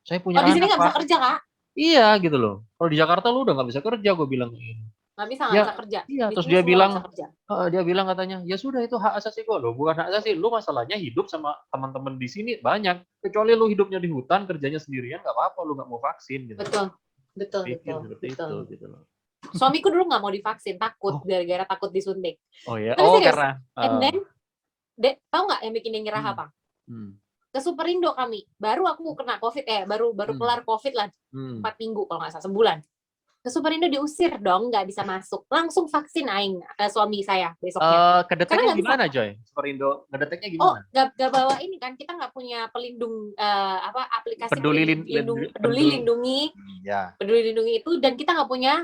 Saya punya anak. Di sini nggak bisa kerja Kak? Iya gitu loh. Kalau di Jakarta lu udah nggak bisa kerja, gue bilang ini. Nggak bisa kerja. Iya, terus dia bilang katanya, ya sudah itu hak asasi gue loh, bukan hak asasi. Lu masalahnya hidup sama teman-teman di sini banyak. Kecuali lu hidupnya di hutan, kerjanya sendirian, nggak apa-apa lu nggak mau vaksin. Gitu. Betul. Itu, gitu loh. Suamiku dulu nggak mau divaksin, takut gara-gara takut disuntik. Oh ya, karena. And then, tahu nggak yang bikin dia nyerah apa? Ke Superindo kami. Baru aku kena COVID, baru kelar COVID lah, 4 minggu kalau nggak salah, sebulan. Ke Superindo diusir dong, nggak bisa masuk. Langsung vaksin aing ke suami saya besoknya. Kedeteknya gimana, Joy? Superindo ngedeteknya gimana? Oh, nggak bawa ini kan, kita nggak punya pelindung aplikasi Peduli Lindungi. Ya. Peduli Lindungi itu, dan kita nggak punya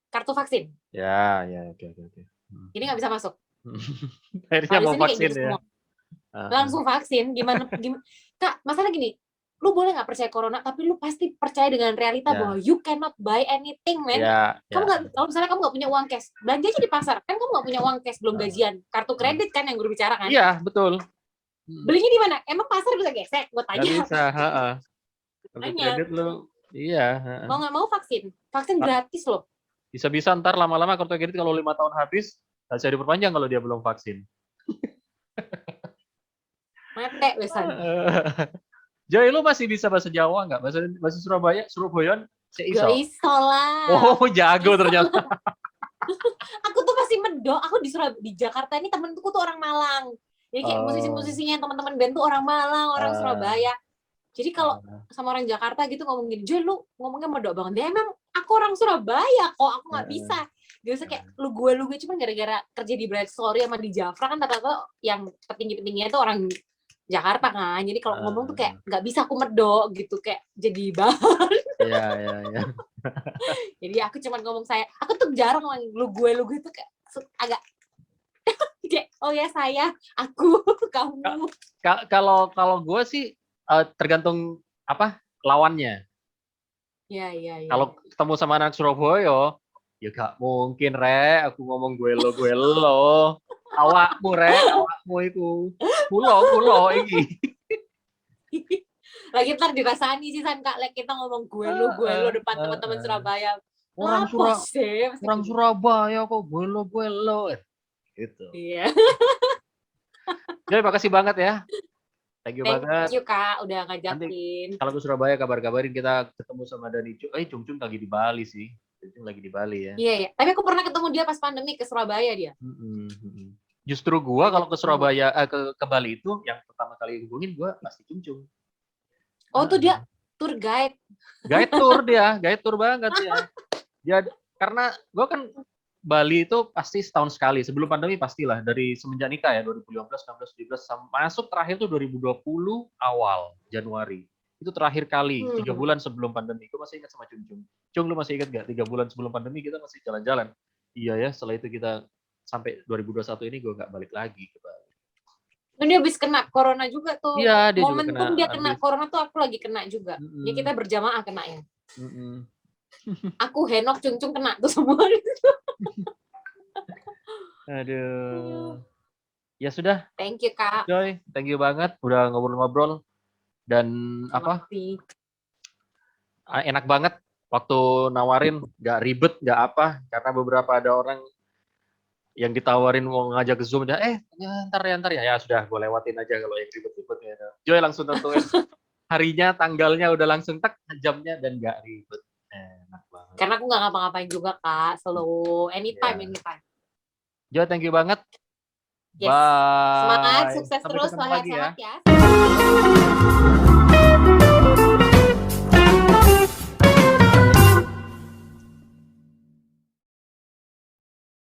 kartu vaksin. Ya, oke. Jadi nggak bisa masuk. Akhirnya Kalau di mau sini kayak vaksin gitu ya. semua. Langsung vaksin. Gimana? Kak, masalah gini, lu boleh nggak percaya corona, tapi lu pasti percaya dengan realita Ya. bahwa you cannot buy anything, man. Ya. Kamu nggak, kalau misalnya kamu nggak punya uang cash, belanja aja di pasar, kan kamu nggak punya uang cash, belum gajian, kartu kredit kan yang gue bicara kan. Iya, betul. Belinya di mana? Emang pasar bisa gesek? Gue tanya. Nggak bisa, kartu Tanya. kredit lu, iya. Mau nggak mau vaksin gratis loh. Bisa-bisa ntar lama-lama kartu kredit kalau 5 tahun habis, nggak bisa diperpanjang kalau dia belum vaksin. Mete wesan. Joy, lu masih bisa bahasa Jawa nggak? Bahasa Surabayan? Gak iso lah. Oh, jago ternyata. Aku tuh masih medok. Aku di Jakarta ini temenku tuh orang Malang. Jadi kayak musisi-musisinya teman-teman band tuh orang Malang, orang Surabaya. Jadi kalau sama orang Jakarta gitu ngomong gini, Joy lu ngomongnya medok banget. Dia emang aku orang Surabaya kok, aku nggak bisa. Biasa kayak lu gue cuman gara-gara kerja di Bright Story sama di Jafra kan rata-rata yang petinggi-petingginya tuh orang Jakarta kan. Jadi kalau ngomong tuh kayak nggak bisa aku medok gitu, kayak jadi bahan. Iya. Jadi aku cuma ngomong aku tuh jarang ngomong lu gue tuh kayak agak kayak oh ya saya, aku, kamu. Kalau gue sih tergantung apa lawannya. Iya. Kalau ketemu sama anak Surabaya, ya gak mungkin aku ngomong gue lo. Awakmu itu. Kulo iki. Lagi ntar dirasani sih San Kak, kita ngomong gue lo depan teman-teman Surabaya. Orang Surabaya kok gue lo. Gitu. Iya. Jadi makasih banget ya. Thank you banget. Thank you Kak, udah ngajakin. Kalau ke Surabaya kabarin kita ketemu sama Dani. Cung lagi di Bali sih. Cung lagi di Bali ya. Iya. Tapi aku pernah ketemu dia pas pandemi ke Surabaya dia. Justru gua kalau ke Surabaya ke Bali itu yang pertama kali hubungin gua pasti Cung. Oh tuh dia tour guide. Guide tour banget ya. Dia karena gua kan Bali itu pasti setahun sekali. Sebelum pandemi pastilah dari semenjak nikah ya 2015, 16, 17 masuk terakhir tuh 2020 awal Januari. Itu terakhir kali 3 bulan sebelum pandemi. Gue masih ingat sama Cung, lu masih ingat gak 3 bulan sebelum pandemi kita masih jalan-jalan? Iya ya, setelah itu kita sampai 2021 ini gue gak balik lagi ke Bali. Dan dia habis kena corona juga tuh. Iya, dia momentum juga dia kena corona tuh aku lagi kena juga. Ya kita berjamaah kena ya. Aku Henok Cung kena tuh semua. Aduh. Ya sudah. Thank you Kak. Joy, thank you banget udah ngobrol-ngobrol dan enak banget waktu nawarin, nggak ribet, nggak apa, karena beberapa ada orang yang ditawarin mau ngajak ke Zoom, ntar ya sudah gue lewatin aja kalau yang ribet-ribet ya. Joy langsung tentuin harinya, tanggalnya udah langsung jamnya dan nggak ribet. Enak banget. Karena aku nggak ngapa-ngapain juga Kak, selalu anytime. Joy, thank you banget. Yes. Bye. Semangat, sukses Sampai terus, ketemu lagi sehat-sehat ya.